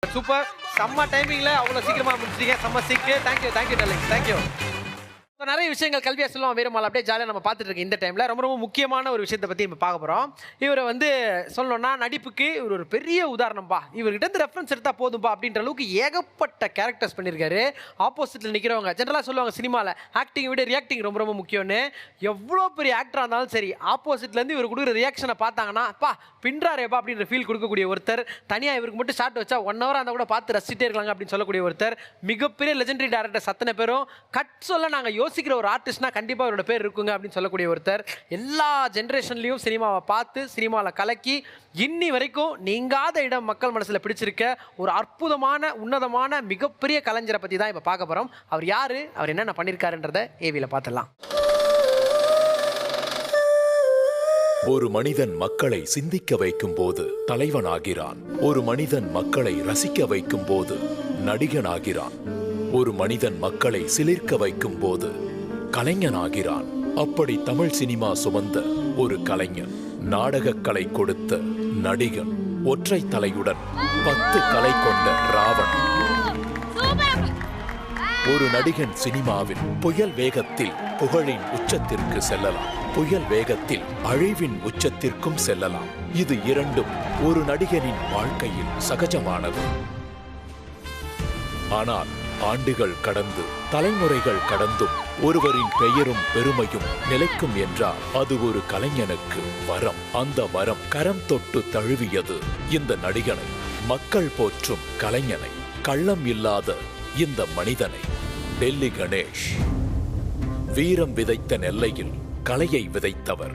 சூப்பர் செம்ம டைமிங்ல அவ்வளவு சீக்கிரமா முடிச்சிட்டீங்க செம்ம சீக்கிரம் தேங்க்யூ டார்லிங் தேங்க்யூ நிறைய விஷயங்கள் கல்வியா சொல்லுவோம் வீரமால் அப்படியே ஜாலியாக நம்ம பார்த்துட்டு இருக்கோம். இந்த டைமில் ரொம்ப ரொம்ப முக்கியமான ஒரு விஷயத்தை பற்றி நம்ம பார்க்க போகிறோம். இவரை வந்து சொல்லணும்னா நடிப்புக்கு இவர் ஒரு பெரிய உதாரணம்பா. இவர்கிட்ட இருந்து ரெஃபரன்ஸ் எடுத்தால் போதும்பா அப்படின்ற அளவுக்கு ஏகப்பட்ட கேரக்டர்ஸ் பண்ணியிருக்காரு. ஆப்போசிட்டில் நிற்கிறவங்க ஜென்ரலாக சொல்லுவாங்க சினிமாவில் ஆக்டிங் விட ரியாக்டிங் ரொம்ப ரொம்ப முக்கியம்னு. எவ்வளோ பெரிய ஆக்டராக இருந்தாலும் சரி ஆப்போசிட்லேருந்து இவர் கொடுக்குற ரியாக்ஷனை பார்த்தாங்கன்னா பா பின்றாரேப்பா அப்படின்ற ஃபீல் கொடுக்கக்கூடிய ஒருத்தர். தனியாக இவருக்கு மட்டும் ஷார்ட் வச்சா 1 hour அந்த கூட பார்த்து ரசிச்சிட்டே இருக்காங்க அப்படின்னு சொல்லக்கூடிய ஒருத்தர். மிகப்பெரிய லெஜெண்டரி டேரக்டர்ஸ் அத்தனை பேரும் கட் சொல்ல நாங்கள் யோசிக்கிற ஒரு ஆர்டிஸ்ட்னா கண்டிப்பாக அவரோட பேர் இருக்குங்க அப்படின்னு சொல்லக்கூடிய ஒருத்தர். எல்லா ஜென்ரேஷன்லையும் சினிமாவை பார்த்து சினிமாவில் கலக்கி இன்னி வரைக்கும் நீங்காத இடம் மக்கள் மனசில் பிடிச்சிருக்க ஒரு அற்புதமான உன்னதமான மிகப்பெரிய கலைஞரை பற்றி தான் இப்போ பார்க்க போகிறோம். அவர் யார், அவர் என்னென்ன பண்ணியிருக்காருன்றதை ஏவியில் பார்த்துடலாம். ஒரு மனிதன் மக்களை சிந்திக்க வைக்கும் போது தலைவனாகிறான். ஒரு மனிதன் மக்களை ரசிக்க வைக்கும் போது நடிகனாகிறான். ஒரு மனிதன் மக்களை சிலிர்க்க வைக்கும் போது கலைஞனாகிறான். அப்படி தமிழ் சினிமா சுமந்த ஒரு கலைஞன், நாடகக்கலை கொடுத்த நடிகன், ஒற்றை தலையுடன் 10 கலை கொண்ட ராவணன். ஒரு நடிகன் சினிமாவில் புயல் வேகத்தில் புகழின் உச்சத்திற்கு செல்லலாம், புயல் வேகத்தில் அழிவின் உச்சத்திற்கும் செல்லலாம். இது இரண்டும் ஒரு நடிகனின் வாழ்க்கையில் சகஜமானது. ஆனால் ஆண்டுகள் கடந்து தலைமுறைகள் கடந்தும் ஒருவரின் பெயரும் பெருமையும் நிலைக்கும் என்றால் அது ஒரு கலைஞனுக்கு வரம். அந்த வரம் கரம் தொட்டு தழுவியது இந்த நடிகனை, மக்கள் போற்றும் கலைஞனை, கள்ளம் இல்லாத இந்த மனிதனை. டெல்லி கணேஷ் வீரம் விதைத்த நெல்லையில் கலையை விதைத்தவர்.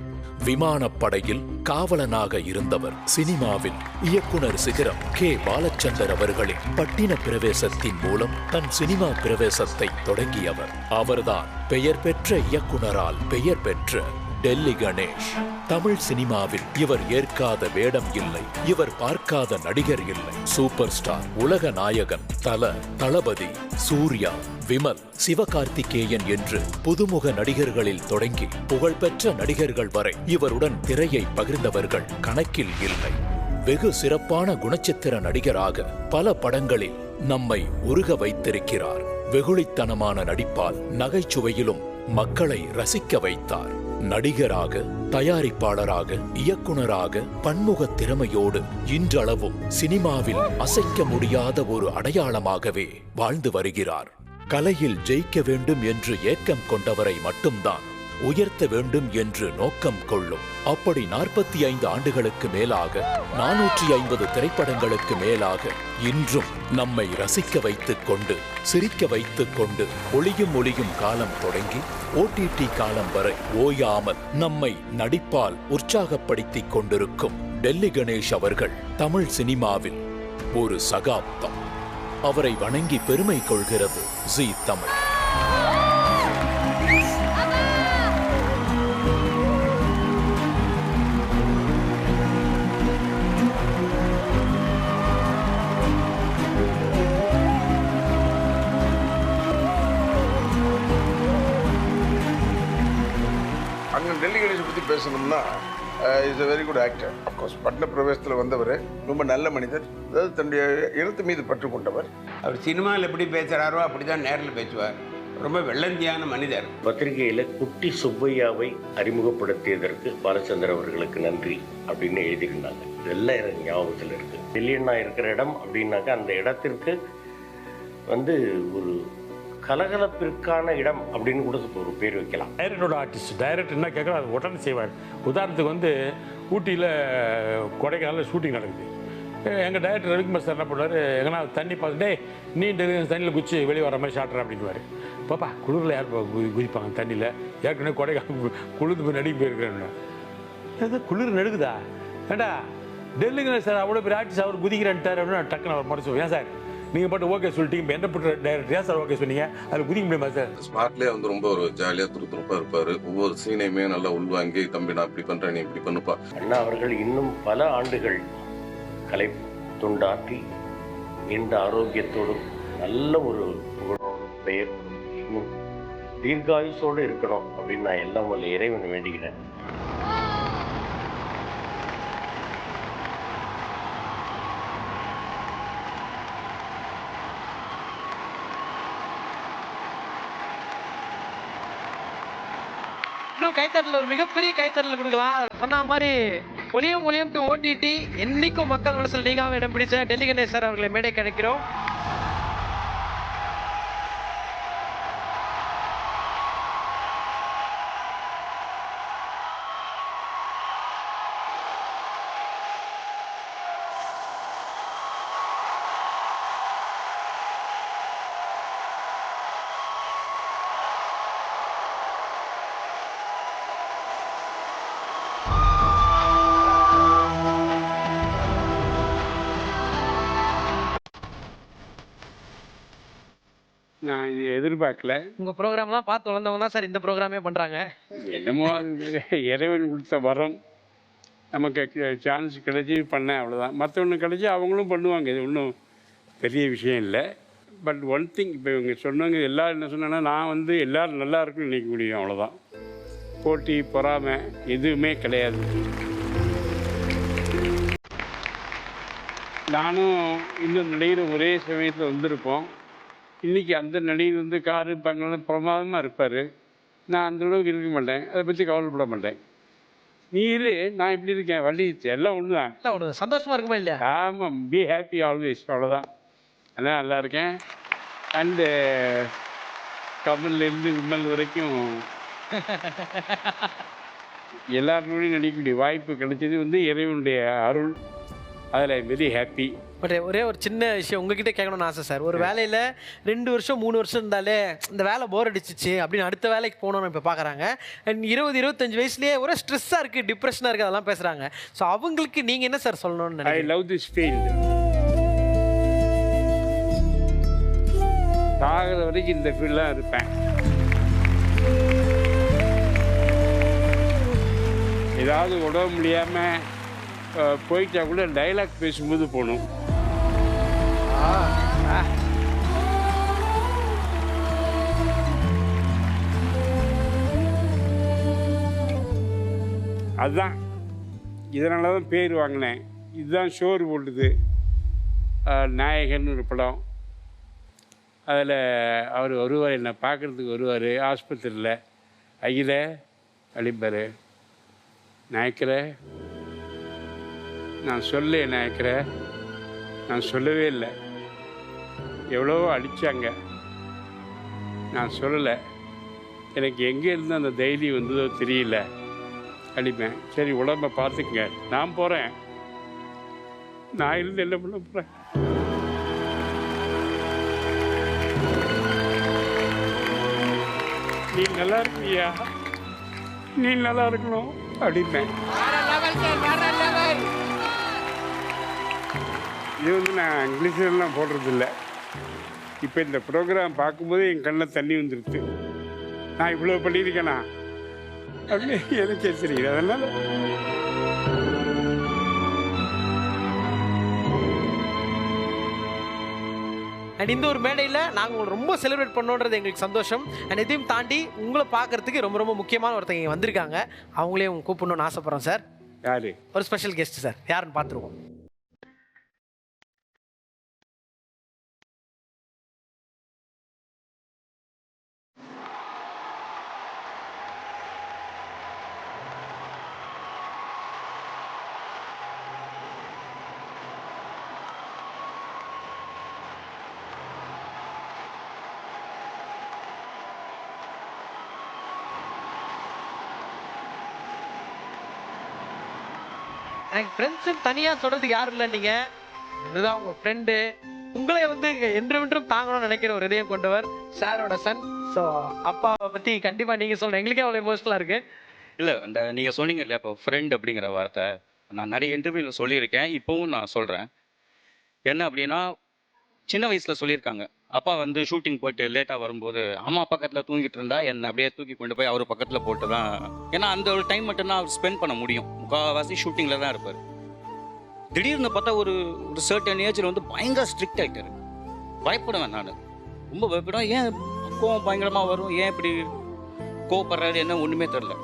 விமானப்படையில் காவலனாக இருந்தவர். சினிமாவில் இயக்குனர் சிகரம் கே பாலச்சந்தர் அவர்களின் பட்டின பிரவேசத்தின் மூலம் தன் சினிமா பிரவேசத்தை தொடங்கியவர். அவர்தான் பெயர் பெற்ற இயக்குனரால் பெயர் பெற்ற டெல்லி கணேஷ். தமிழ் சினிமாவில் இவர் ஏற்காத வேடம் இல்லை, இவர் பார்க்காத நடிகர் இல்லை. சூப்பர் ஸ்டார், உலக நாயகன், தளபதி, சூர்யா, விமல், சிவகார்த்திகேயன் என்று புதுமுக நடிகர்களில் தொடங்கி புகழ்பெற்ற நடிகர்கள் வரை இவருடன் திரையை பகிர்ந்தவர்கள் கணக்கில் இல்லை. வெகு சிறப்பான குணச்சித்திர நடிகராக பல படங்களில் நம்மை உருக வைத்திருக்கிறார். வெகுளித்தனமான நடிப்பால் நகைச்சுவையிலும் மக்களை ரசிக்க வைத்தார். நடிகராக, தயாரிப்பாளராக, இயக்குனராக பன்முக திறமையோடு இன்றளவும் சினிமாவில் அசைக்க முடியாத ஒரு அடையாளமாகவே வாழ்ந்து வருகிறார். கலையில் ஜெயிக்க வேண்டும் என்று ஏக்கம் கொண்டவரை மட்டும்தான் உயர்த்த வேண்டும் என்று நோக்கம் கொள்ளும். அப்படி 45 ஆண்டுகளுக்கு மேலாக 450 திரைப்படங்களுக்கு மேலாக இன்றும் நம்மை ரசிக்க வைத்துக் கொண்டு சிரிக்க வைத்துக் கொண்டு ஒளியும் காலம் தொடங்கி OTT காலம் வரை ஓயாமல் நம்மை நடிப்பால் உற்சாகப்படுத்திக் கொண்டிருக்கும் டெல்லி கணேஷ் அவர்கள் தமிழ் சினிமாவில் ஒரு சகாப்தம். அவரை வணங்கி பெருமை கொள்கிறது ஜீ தமிழ். அண்ணன் டெல்லி கணேஷை பற்றி பேசணும்னா is a very good actor. Of course பட்ன பிரவேசத்தில் வந்தவர், ரொம்ப நல்ல மனிதர், அதாவது தன்னுடைய எழுத்து மீது பற்று கொண்டவர். அவர் சினிமாவில் எப்படி பேசுகிறாரோ அப்படி தான் நேரில் பேசுவார். ரொம்ப வெள்ளந்தியான மனிதர். பத்திரிகையில் குட்டி சுப்பையாவை அறிமுகப்படுத்தியதற்கு பாலச்சந்தர் அவர்களுக்கு நன்றி அப்படின்னு எழுதியிருந்தாங்க. இதெல்லாம் எனக்கு ஞாபகத்தில் இருக்குது. டெல்லியண்ணா இருக்கிற இடம் அப்படின்னாக்கா அந்த இடத்திற்கு ஒரு கலகலப்பிற்கான இடம் அப்படின்னு கூட ஒரு பேர் வைக்கலாம். டைரக்டரோட ஆர்டிஸ்ட், டைரக்டர் என்ன கேட்குறோம் அது உடனே செய்வார். உதாரணத்துக்கு ஊட்டியில் கொடைக்கானலில் ஷூட்டிங் நடக்குது. எங்கள் டைரக்டர் ரவிக்குமார் சார் என்ன பண்ணுவார், எங்கன்னா தண்ணி பார்த்துட்டே நீண்டு தண்ணியில் குச்சி வெளியே வர மாதிரி ஷாட்டுறேன் அப்படின்வார். பாப்பா குளிரில் யார் குதிப்பாங்க தண்ணியில், ஏற்கனவே கொடைக்கானல் குளிர்ந்து போய் நடிக்க போயிருக்கிறேன். எது குளிர் நடுக்குதா ஏண்டா டெல்லி கணேஷ் சார் அவ்வளோ பெரிய ஆர்டிஸ்ட் அவர் குதிக்கிறேன்ட்டார் அப்படின்னு டக்குன்னு அவர் மறைச்சு. ஏன் சார் நீங்கள் பாட்டு ஓகே சொல்லிட்டீங்க, என்ன பண்ணுற டைரக்டர் சார் ஓகே சொன்னீங்க, அதில் குதிக்க முடியுமா சார்? ஸ்மார்ட்லேயே ரொம்ப ஒரு ஜாலியாக துருத்துருப்பாக இருப்பார். ஒவ்வொரு சீனையுமே நல்லா உள்வாங்கி தம்பி நான் இப்படி பண்ணுறேன் நீ இப்படி பண்ணுப்பா. அண்ணா அவர்கள் இன்னும் பல ஆண்டுகள் கலை தொண்டாற்றி இந்த ஆரோக்கியத்தோடும் நல்ல ஒரு பெயர் தீர்காயுசோடு இருக்கணும் அப்படின்னு நான் எல்லாம் உள்ள இறைவனை வேண்டிக்கிறேன். மீண்டும் கைத்தட்டல ஒரு மிகப்பெரிய கைத்தட்டல கொடுக்கலாம். சொன்ன மாதிரி ஒளியும் ஓடிடி என்னைக்கும் மக்கள் மனசில் நீங்காம இடம் பிடிச்ச டெல்லி கணேஷ் சார் அவர்களை மேடை கிடைக்கிறோம். நான் இது எதிர்பார்க்கல. உங்க ப்ரோக்ராம்லாம் பார்த்து வளர்ந்தவங்க தான் சார் இந்த ப்ரோக்ராமே பண்றாங்க. என்னமோ இறைவன் கொடுத்த வரம், நமக்கு சான்ஸ் கிடைச்சி பண்ணேன், அவ்வளோதான். மற்றவொன்று கிடைச்சி அவங்களும் பண்ணுவாங்க, இது ஒன்றும் பெரிய விஷயம் இல்லை. பட் ஒன் திங், இப்போ இவங்க சொன்னவங்க எல்லோரும் என்ன சொன்னாங்கன்னா, நான் வந்து எல்லோரும் நல்லா இருக்குன்னு நினைக்க முடியும், அவ்வளோதான். போட்டி பொறாமை எதுவுமே கிடையாது. நானும் இன்னும் நடிகர் ஒரே சமயத்தில் வந்திருப்போம். இன்றைக்கி அந்த நடிகர் வந்து காரு பங்களம் பிரமாதமாக இருப்பார், நான் அந்தளவுக்கு இருக்க மாட்டேன், அதை பற்றி கவலைப்பட மாட்டேன். நீ இரு, நான் இப்படி இருக்கேன், வள்ளி எல்லாம் ஒன்று தான். ஒன்று சந்தோஷமாக இருக்குமா இல்லையா? ஆமாம், பி ஹாப்பி ஆல்வேஸ், அவ்வளோதான். அதான் நல்லா இருக்கேன். அண்டு கமல்லேருந்து விமல் வரைக்கும் எல்லாருமே நடிக்கக்கூடிய வாய்ப்பு கிடைச்சது வந்து இறைவனுடைய அருள். அதில் வெரி ஹாப்பி. பட் ஒரே ஒரு சின்ன விஷயம் உங்ககிட்ட கேட்கணும்னு ஆசை சார். ஒரு வேலையில் 2 வருஷம் 3 வருஷம் இருந்தாலே இந்த வேலை போர் அடிச்சிச்சு அப்படின்னு அடுத்த வேலைக்கு போகணும்னு இப்போ பார்க்குறாங்க. அண்ட் 20-25 வயசுலேயே ஒரே ஸ்ட்ரெஸ்ஸாக இருக்குது, டிப்ரெஷனாக இருக்குது, அதெல்லாம் பேசுகிறாங்க. ஸோ அவங்களுக்கு நீங்கள் என்ன சார் சொல்லணும்னு நினைக்கிறீங்க? I love this field. சாகிற வரைக்கும் இந்த ஃபீல்டாக இருப்பேன். ஏதாவது உடம்பு முடியாமல் போயிட்டா கூட டைலாக் பேசும்போது போகணும். அதுதான், இதனால தான் பேர் வாங்கினேன். இதுதான் ஷோர் போட்டுது. நாயகன் ஒரு படம், அதில் அவர் வருவார், என்னை பார்க்குறதுக்கு வருவார் ஆஸ்பத்திரியில். அகில அழிப்பார், நாயக்கிற நான் சொல்ல நாயக்கிற நான் சொல்லவே இல்லை, எவ்வளவோ அடித்தாங்க, நான் சொல்லலை, எனக்கு எங்கே இருந்து அந்த தைரியம் வந்ததோ தெரியல, அடிப்பேன். சரி உடம்பை பார்த்துக்குங்க, நான் போகிறேன், நான் இருந்து என்ன பண்ண போகிறேன்? நீ நல்லா இருக்கியா, நீ நல்லா இருக்கணும் அப்படிப்பேன். இது வந்து நான் இங்கிலீஷ்லாம் போடுறதில்ல. இப்போ இந்த ப்ரோக்ராம் பார்க்கும்போது என் கண்ணில் தண்ணி வந்துடுது. நான் இவ்வளோ பண்ணியிருக்கேனா அப்படின்னு எனக்கே தெரியுது. அதனால் அண்ட் இந்த ஒரு மேடையில் நாங்கள் உங்களை ரொம்ப செலிப்ரேட் பண்ணோன்றது எங்களுக்கு சந்தோஷம். அண்ட் இதையும் தாண்டி உங்களை பார்க்கறதுக்கு ரொம்ப ரொம்ப முக்கியமான ஒருத்தங்க இங்கே வந்திருக்காங்க. அவங்களையும் கூப்பிடணும்னு ஆசைப்பட்றோம் சார். யாரு? ஒரு ஸ்பெஷல் கெஸ்ட் சார், யாருன்னு பார்த்துருவோம். எனக்கு ஃப்ரெண்ட்ஸுன்னு தனியாக சொல்கிறதுக்கு யாரும் இல்லை, நீங்கள் இதுதான் உங்கள் ஃப்ரெண்டு. உங்களே வந்து என்றும் தாங்கணும்னு நினைக்கிற ஒரு இதயம் கொண்டவர் சாரோட சன். ஸோ அப்பாவை பற்றி கண்டிப்பாக நீங்கள் சொல்லணும், எங்களுக்கே அவ்வளோ எமோஷனலாக இருக்குது. இல்லை, அந்த நீங்கள் சொன்னீங்க இல்லையா இப்போ ஃப்ரெண்ட் அப்படிங்கிற வார்த்தை, நான் நிறைய இன்டர்வியூவில் சொல்லியிருக்கேன், இப்போவும் நான் சொல்கிறேன். என்ன அப்படின்னா, சின்ன வயசில் சொல்லியிருக்காங்க, அப்பா வந்து ஷூட்டிங் போயிட்டு லேட்டாக வரும்போது அம்மா பக்கத்தில் தூங்கிட்டு இருந்தா என்னை அப்படியே தூக்கி கொண்டு போய் அவர் பக்கத்தில் போட்டு தான், ஏன்னா அந்த ஒரு டைம் மட்டும்தான் அவர் ஸ்பெண்ட் பண்ண முடியும், முக்கால்வாசி ஷூட்டிங்கில் தான் இருப்பார். திடீர்னு பார்த்தா ஒரு சர்டன் ஏஜில் வந்து பயங்கர ஸ்ட்ரிக்ட் ஆகிட்டாரு. பயப்படுவேன், நான் ரொம்ப பயப்படுவேன். ஏன் கோவம் பயங்கரமாக வரும், ஏன் இப்படி கோவப்படுறாரு, என்ன ஒன்றுமே தெரில.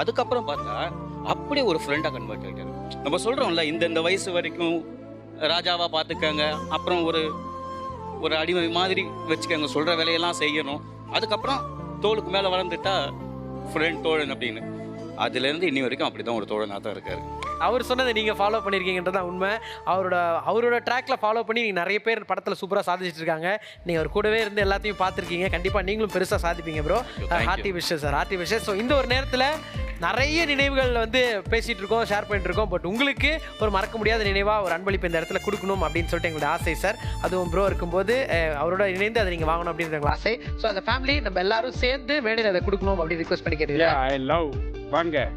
அதுக்கப்புறம் பார்த்தா அப்படியே ஒரு ஃப்ரெண்டாக கன்வெர்ட் ஆகிட்டாரு. நம்ம சொல்கிறோம்ல, இந்த வயசு வரைக்கும் ராஜாவாக பார்த்துக்கங்க, அப்புறம் ஒரு அடிமை மாதிரி வச்சுக்கோங்க, சொல்கிற வேலையெல்லாம் செய்யணும், அதுக்கப்புறம் தோளுக்கு மேலே வளர்ந்துட்டா ஃப்ரெண்ட் தோழன் அப்படின்னு. அதுலேருந்து இன்னி வரைக்கும் அப்படி தான் ஒரு தோழனாக தான் இருக்காரு. அவர் சொன்னதை நீங்கள் ஃபாலோ பண்ணியிருக்கீங்கன்றதான் உண்மை. அவரோட ட்ராக்ல ஃபாலோ பண்ணி நீங்கள் நிறைய பேர் படத்தில் சூப்பராக சாதிச்சுட்டு இருக்காங்க. நீங்கள் அவர் கூடவே இருந்து எல்லாத்தையும் பார்த்துருக்கீங்க. கண்டிப்பாக நீங்களும் பெருசாக சாதிப்பீங்க bro. Hearty wishes sir, hearty wishes. So இந்த ஒரு நேரத்தில் நிறைய நினைவுகள் வந்து பேசிகிட்டு இருக்கோம், ஷேர் பண்ணிட்டு இருக்கோம். பட் உங்களுக்கு ஒரு மறக்க முடியாத நினைவாக ஒரு அன்பளிப்பு இந்த இடத்துல கொடுக்கணும் அப்படின்னு சொல்லிட்டு எங்களோட ஆசை சார். அதுவும் ப்ரோ இருக்கும்போது அவரோட இணைந்து அதை நீங்கள் வாங்கணும் அப்படின்னு எங்களோட ஆசை. ஸோ அந்த ஃபேமிலி நம்ம எல்லாரும் சேர்ந்து மேடையில் அதை கொடுக்கணும் அப்படின்னு ரிக்வஸ்ட் பண்ணி கேட்டீங்க. ஐ லவ் வாங்க.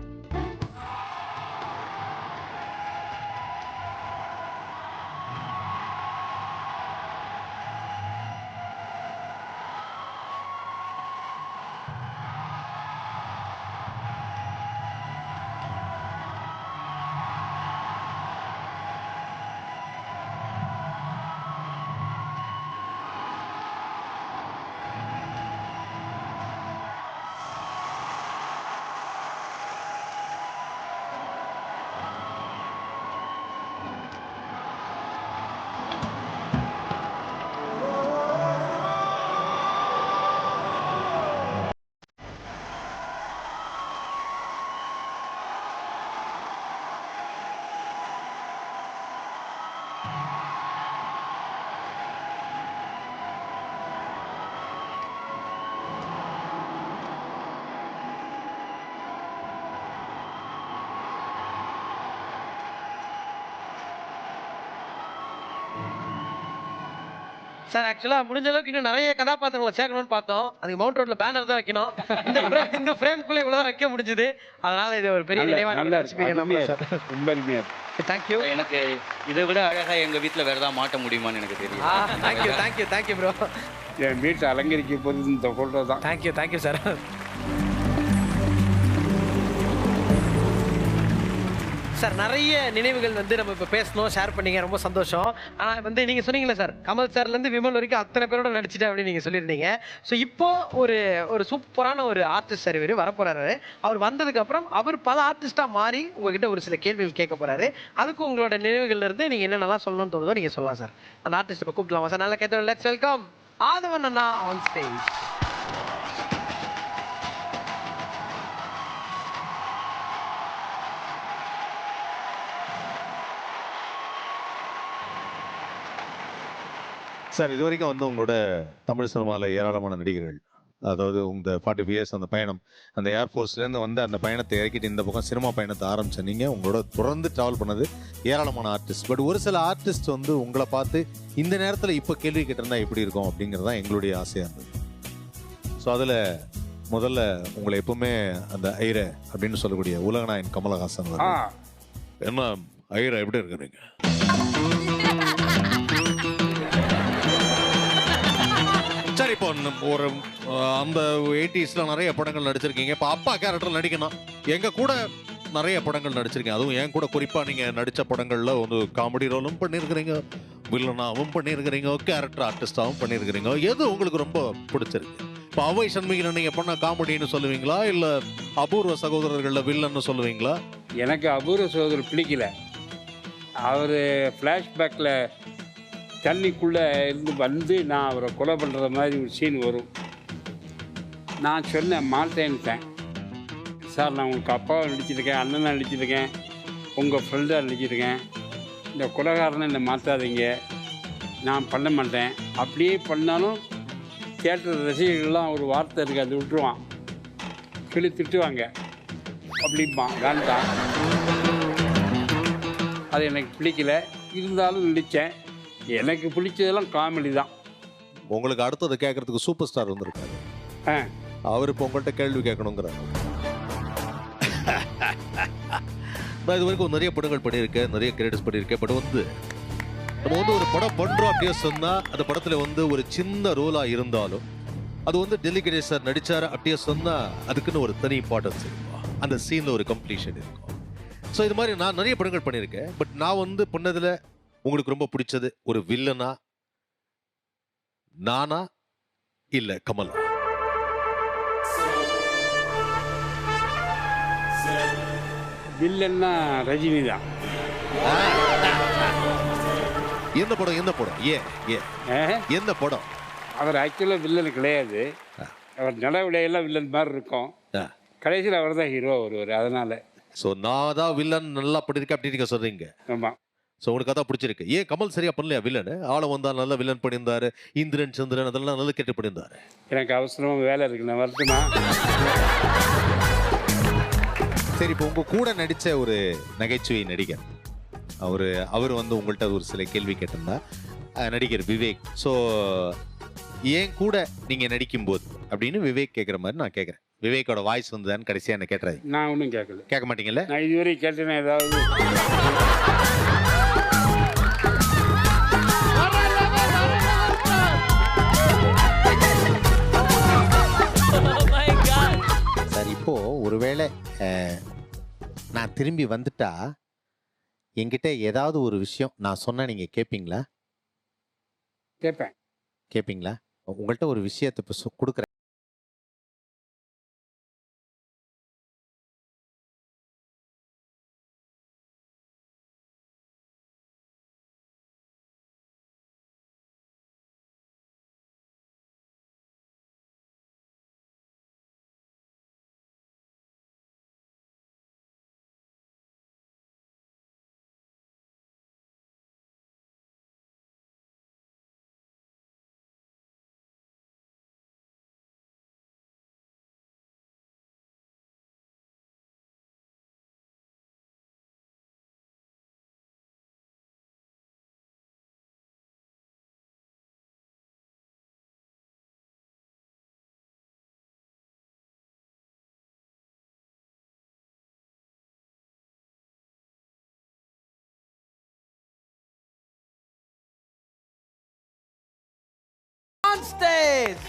சார் ஆக்சுவலாக முடிஞ்ச அளவுக்கு இன்னும் நிறைய கதாபாத்திரங்களை சேர்க்கணும்னு பார்த்தோம். அதுக்கு மவுண்ட் ரோட்ல பேனர் தான் வைக்கணும். இந்த ஃப்ரேம்குள்ளே இவ்வளோ வைக்க முடிஞ்சது. அதனால இது ஒரு பெரிய நினைவாக சார். ரொம்ப அருமையாக. தேங்க்யூ. எனக்கு இதை விட அழகாக எங்கள் வீட்டில் வேறு ஏதாவது மாட்ட முடியுமான்னு எனக்கு தெரியும். Thank you bro. என் வீட்டை அலங்கரிக்க போகிறது இந்த ஃபோட்டோ தான். Thank you sir. சார் நிறைய நினைவுகள் வந்து நம்ம இப்போ பேசணும், ஷேர் பண்ணிங்க, ரொம்ப சந்தோஷம். ஆனால் வந்து நீங்கள் சொன்னீங்களே சார், கமல் சார்லேருந்து விமல் வரைக்கும் அத்தனை பேரோட நடிச்சிட்டேன் அப்படின்னு நீங்கள் சொல்லியிருந்தீங்க. ஸோ இப்போ ஒரு சூப்பரான ஒரு ஆர்டிஸ்ட் சார் இவர் வரப்போறாரு. அவர் வந்ததுக்கப்புறம் அவர் பல ஆர்டிஸ்டாக மாறி உங்ககிட்ட ஒரு சில கேள்விகள் கேட்க போறாரு. அதுக்கு உங்களோட நினைவுகள்ல இருந்து நீங்கள் என்னென்னலாம் சொல்லணும்னு தோணுதோ நீங்கள் சொல்லலாம் சார். அந்த ஆர்டிஸ்ட்டை கூப்பிடலாமா சார்? நல்லா கேட்டோம். Let's welcome Aadhavan Anna on stage. Sir, இது வரைக்கும் வந்து உங்களோட தமிழ் சினிமாவில் ஏராளமான நடிகர்கள், அதாவது உங்கள் 45 இயர்ஸ் அந்த பயணம், அந்த ஏர்ஃபோர்ஸ்லேருந்து வந்து அந்த பயணத்தை இறக்கிட்டு இந்த பக்கம் சினிமா பயணத்தை ஆரம்பித்த நீங்கள் உங்களோட தொடர்ந்து ட்ராவல் பண்ணது ஏராளமான ஆர்டிஸ்ட். பட் ஒரு சில ஆர்டிஸ்ட் வந்து உங்களை பார்த்து இந்த நேரத்தில் இப்போ கேள்வி கேட்டிருந்தா எப்படி இருக்கும் அப்படிங்கிறது தான் எங்களுடைய ஆசையாக இருந்தது. ஸோ அதில் முதல்ல உங்களை எப்பவுமே அந்த ஐரே அப்படின்னு சொல்லக்கூடிய உலகநாயகன் கமலஹாசன் என்ன ஐரே எப்படி இருக்கிறீங்க? சரி, இப்போ ஒரு அந்த 80s நிறைய படங்கள் நடிச்சிருக்கீங்க. இப்போ அப்பா கேரக்டர் நடிக்கணும், எங்க கூட நிறைய படங்கள் நடிச்சிருக்கீங்க. அதுவும் என் கூட குறிப்பாக நீங்கள் நடித்த படங்களில் ஒரு காமெடி ரோலும் பண்ணியிருக்கிறீங்க, வில்லனாகவும் பண்ணியிருக்கிறீங்க, கேரக்டர் ஆர்டிஸ்டாகவும் பண்ணியிருக்கிறீங்க. எது உங்களுக்கு ரொம்ப பிடிச்சிருக்கு? இப்போ அவை சண்முகில் நீங்கள் பண்ண காமெடின்னு சொல்லுவீங்களா, இல்லை அபூர்வ சகோதரர்களில் வில்லன்னு சொல்லுவீங்களா? எனக்கு அபூர்வ சகோதரர் பிடிக்கல. அவர் ஃப்ளாஷ்பேக்கில் தண்ணிக்குள்ளே இருந்து வந்து நான் அவரை கொலை பண்ணுற மாதிரி ஒரு சீன் வரும். நான் சொன்னேன், மாட்டேன்ட்டேன் சார். நான் உங்களுக்கு அப்பாவை நடிச்சிருக்கேன், அண்ணனை நடிச்சிருக்கேன், உங்கள் ஃப்ரெண்டாக நடிச்சிருக்கேன். இந்த கொலைகாரனை என்னை மாற்றாதீங்க, நான் பண்ண மாட்டேன். அப்படியே பண்ணாலும் தியேட்டர் ரசிகர்கள்லாம் ஒரு வார்த்தை இருக்குது, அது விட்டுருவான், சொல்லி திட்டுவாங்க அப்படிம்பான், வேண்டாம். அது எனக்கு பிடிக்கல. இருந்தாலும் நடித்தேன். எனக்கு பிடிச்சதெல்லாம் காமெடி தான். உங்களுக்கு அடுத்தது கேட்கறதுக்கு சூப்பர் ஸ்டார் வந்திருக்காரு. அவர் இப்போ உங்கள்கிட்ட கேள்வி கேட்கணுங்கிறார். நான் இது வரைக்கும் நிறைய படங்கள் பண்ணியிருக்கேன், நிறைய கிரெடிட்ஸ் பண்ணியிருக்கேன். பட் வந்து நம்ம வந்து ஒரு படம் பண்ணுறோம் அப்படியே சொன்னால் அந்த படத்தில் வந்து ஒரு சின்ன ரோலாக இருந்தாலும் அது வந்து டெல்லி கணேஷ் சார் நடித்தார் அப்படியே சொன்னால் அதுக்குன்னு ஒரு தனி இம்பார்ட்டன்ஸ் இருக்கும், அந்த சீனில் ஒரு கம்ப்ளீஷன் இருக்கும். ஸோ இது மாதிரி நான் நிறைய படங்கள் பண்ணியிருக்கேன். பட் நான் வந்து பண்ணதில் உங்களுக்கு ரொம்ப பிடிச்சது ஒரு வில்லனா, நானா இல்ல கமலா? வில்லன்னா ரஜினி தான். எந்த படம்? எந்த படம்? அவர் ஆக்சுவலாக வில்லன் கிடையாது. அவர் நடவடிக்கையெல்லாம் வில்லன் மாதிரி இருக்கும். கடைசியில் அவர் தான் ஹீரோ வருவார். அதனால் ஸோ நான் தான் வில்லன் நல்லா பண்ணியிருக்கேன் அப்படி நீங்கள் சொல்கிறீங்க. ஆமாம். ஸோ உங்களுக்கு அதான் பிடிச்சிருக்கு. ஏன் கமல் சரியா பண்ணலையா வில்லனு? ஆளை வந்தால் நல்லா வில்லன் பண்ணியிருந்தாரு. இந்திரன் சந்திரன் அதெல்லாம் நல்லா கேட்டு பண்ணியிருந்தாரு. எனக்கு அவசரமாக வேலை இருக்கு, நான் வரட்டுமா? சரி, இப்போ உங்கள் கூட நடித்த ஒரு நகைச்சுவை நடிகர் அவர் வந்து உங்கள்கிட்ட ஒரு சில கேள்வி கேட்டிருந்தா, நடிகர் விவேக். ஸோ ஏன் கூட நீங்கள் நடிக்கும்போது அப்படின்னு விவேக் கேட்குற மாதிரி நான் கேட்குறேன். விவேக்கோட வாய்ஸ் வந்ததான்னு கடைசியாக என்ன கேட்டுறாரு? நான் ஒன்றும் கேட்கல. கேட்க மாட்டீங்கல்ல? நான் இதுவரை கேட்டேன்னா ஏதாவது சார், இப்போ ஒருவேளை நான் திரும்பி வந்துட்டா என்கிட்ட ஏதாவது ஒரு விஷயம் நான் சொன்னா நீங்க கேட்பீங்களா? கேட்பேன். கேட்பீங்களா? உங்கள்கிட்ட ஒரு விஷயத்தை இப்போ கொடுக்குறேன். Stage.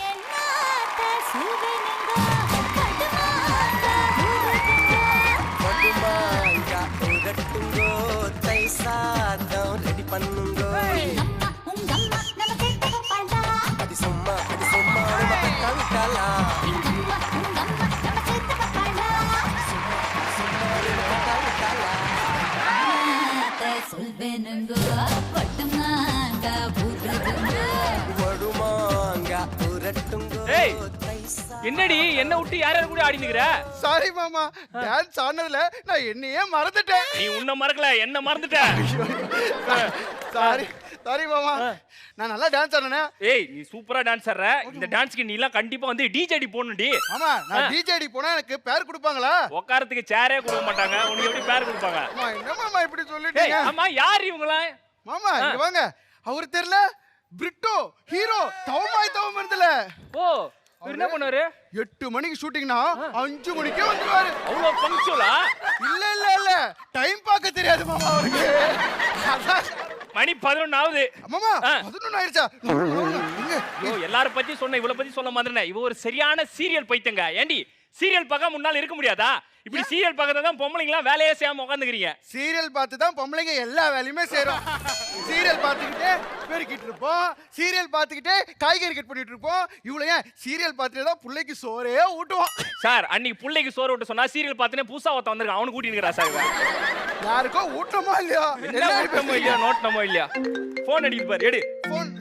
ரெடி பண்ணுங்க. அது சும்மா கவிட்டாலா என்னடி என்ன விட்டு யார கூட ஆடி நிக்கிற? சாரி மாமா, டான்ஸ் ஆனதுல நான் என்னையே மறந்துட்டேன். நீ உன்ன மறக்கல, என்ன மறந்துட்ட. சாரி சாரி மாமா, நான் நல்லா டான்ஸ் ஆடுனே. ஏய், நீ சூப்பரா டான்ஸ் ஆடுற. இந்த டான்ஸ்க்கு நீ எல்லாம் கண்டிப்பா வந்து டிஜேடி போணும்டி. மாமா, நான் டிஜேடி போனா எனக்கு பேர் கொடுப்பாங்களா? உட்காரத்துக்கு சேரே கொடுக்க மாட்டாங்க. உனக்கு எப்படி பேர் கொடுப்பாங்க? மாமா, என்ன மாமா இப்படி சொல்லிட்டீங்க? ஆமா, யார் இவங்களா? மாமா இங்க வாங்க. அவர் தெரியல, பிரிட்டோ ஹீரோ தவமாய் தவம் இருந்தல. ஓ, என்ன பண்ணாரு? 8 மணிக்கு ஷூட்டிங்னா 5 மணிக்கே வந்துருவாரு. அவ்வளவு பங்க்சுவலா? இல்ல இல்ல இல்ல, டைம் பார்க்க தெரியாது மாமா அவருக்கு. மணி 11 ஆகுது. மாமா 11 ஆயிருச்சா? எல்லாரும் பத்தி சொன்ன, இவளை பத்தி சொல்ல மாதிரி இவ ஒரு சரியான சீரியல் பைத்தங்க. ஏண்டி சீரியல் பார்க்க முன்னால இருக்க முடியாதா? இப்படி சீரியல் பார்க்கறத தான் பொம்பளைங்கலாம் வேலையே செய்யாம உட்காந்துக்கிறீங்க. சீரியல் பார்த்து தான் பொம்பளைங்க எல்லா வேலையுமே செய்றோம். சீரியல் பார்த்துக்கிட்டே பெருக்கிட்டு இருப்போம், சீரியல் பார்த்துக்கிட்டே காய்கறி கட் பண்ணிட்டு இருப்போம். இவ்வளவு ஏன் சீரியல் பார்த்துட்டு தான் பிள்ளைக்கு சோறே ஊட்டுவோம். சார், அன்னைக்கு பிள்ளைக்கு சோறு ஊட்ட சொன்னா சீரியல் பார்த்துனே புதுசா ஒருத்த வந்திருக்கான், அவனுக்கு ஊட்டினுக்கிறா சார். யாருக்கோ ஊட்டமா இல்லையா? என்ன ஊட்டமோ இல்லையா, நோட்டமோ இல்லையா? போன் அடிக்குது பாரு, எடு போன்.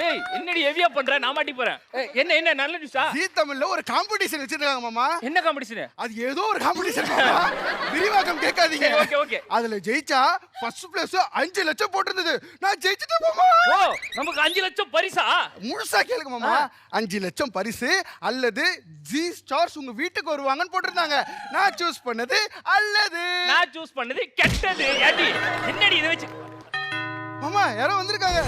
ஏய், என்னடி ஹெவியா பண்ற? நான் மாட்டி போறேன். என்ன என்ன நல்ல நியூஸா? ஜீ தமிழ்ல ஒரு காம்படிஷன் வச்சிருக்காங்க மாமா. என்ன காம்படிஷன்? அது ஏதோ ஒரு காம்படிஷன் மாமா. விரிவாக்கம் கேட்காதீங்க. Okay okay. அதுல ஜெயிச்சா ஃபர்ஸ்ட் பிளேஸ் 5 லட்சம் போட்டுருந்தது. நான் ஜெயிச்சிட்டேன் மாமா. ஓ, நமக்கு 5 லட்சம் பரிசா? முழுசா கேளுங்க மாமா. 5 லட்சம் பரிசு அல்லது ஜி ஸ்டார்ஸ் உங்க வீட்டுக்கு வருவாங்கன்னு போட்டுருந்தாங்க. நான் சூஸ் பண்ணது அல்லது நான் சூஸ் பண்ணது கெட்டது. ஏடி என்னடி இத வெச்சு? மாமா யாரோ வந்திருக்காங்க.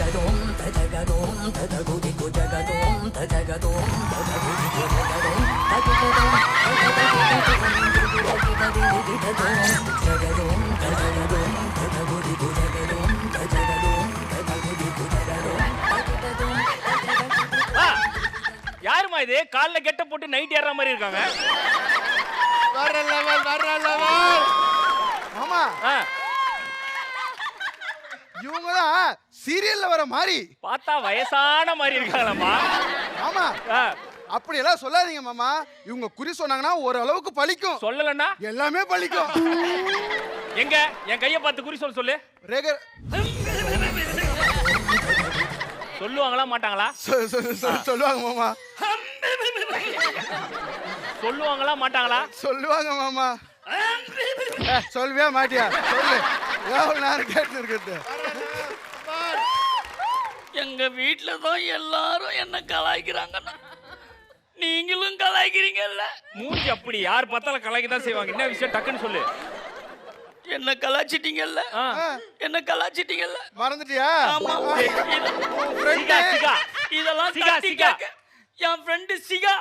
யாருமா இது? கால்ல கெட்ட போட்டு நைட் ஏற மாதிரி இருக்காங்க. வர லெவல். மாமா இவங்கதான் சீரியல்ல வர மாதிரி. பார்த்தா வயசான மாதிரி இருக்காங்களா? ஆமா, அப்படி எல்லாம் சொல்லாதீங்க மாமா. இவங்க குறி சொன்னாங்கன்னா ஓரளவுக்கு பலிக்கும். சொல்லலன்னா எல்லாமே பலிக்கும். எங்க என் கைய பார்த்து குறி சொல்லு. ரேகர் சொல்லுவாங்களா மாட்டாங்களா? சொல்லுவாங்க மாமா. சொல்லுவாங்களா மாட்டாங்களா? சொல்லுவாங்க மாமா. சொல்லுவியா மாட்டியா? சொல்லு. எவ்வளவு நேரம் கேட்டு இருக்குது. எங்க வீட்டுல தான் எல்லாரும் என்ன கலாய்க்கிறாங்கண்ணா, நீங்களும் கலாய்க்கிறீங்கல்ல. மூஞ்சி அப்படி யார் பார்த்தாலும் கலாய்க்க தான் செய்வாங்க. என்ன விஷயம் டக்குன்னு சொல்லு. என்ன கலாய்ச்சிட்டீங்கல்ல, என்ன கலாய்ச்சிட்டீங்கல்ல. மறந்துட்டியா? ஆமா. சிகா சிகா இதெல்லாம் சிகா சிகா என் ஃப்ரெண்டு சிகா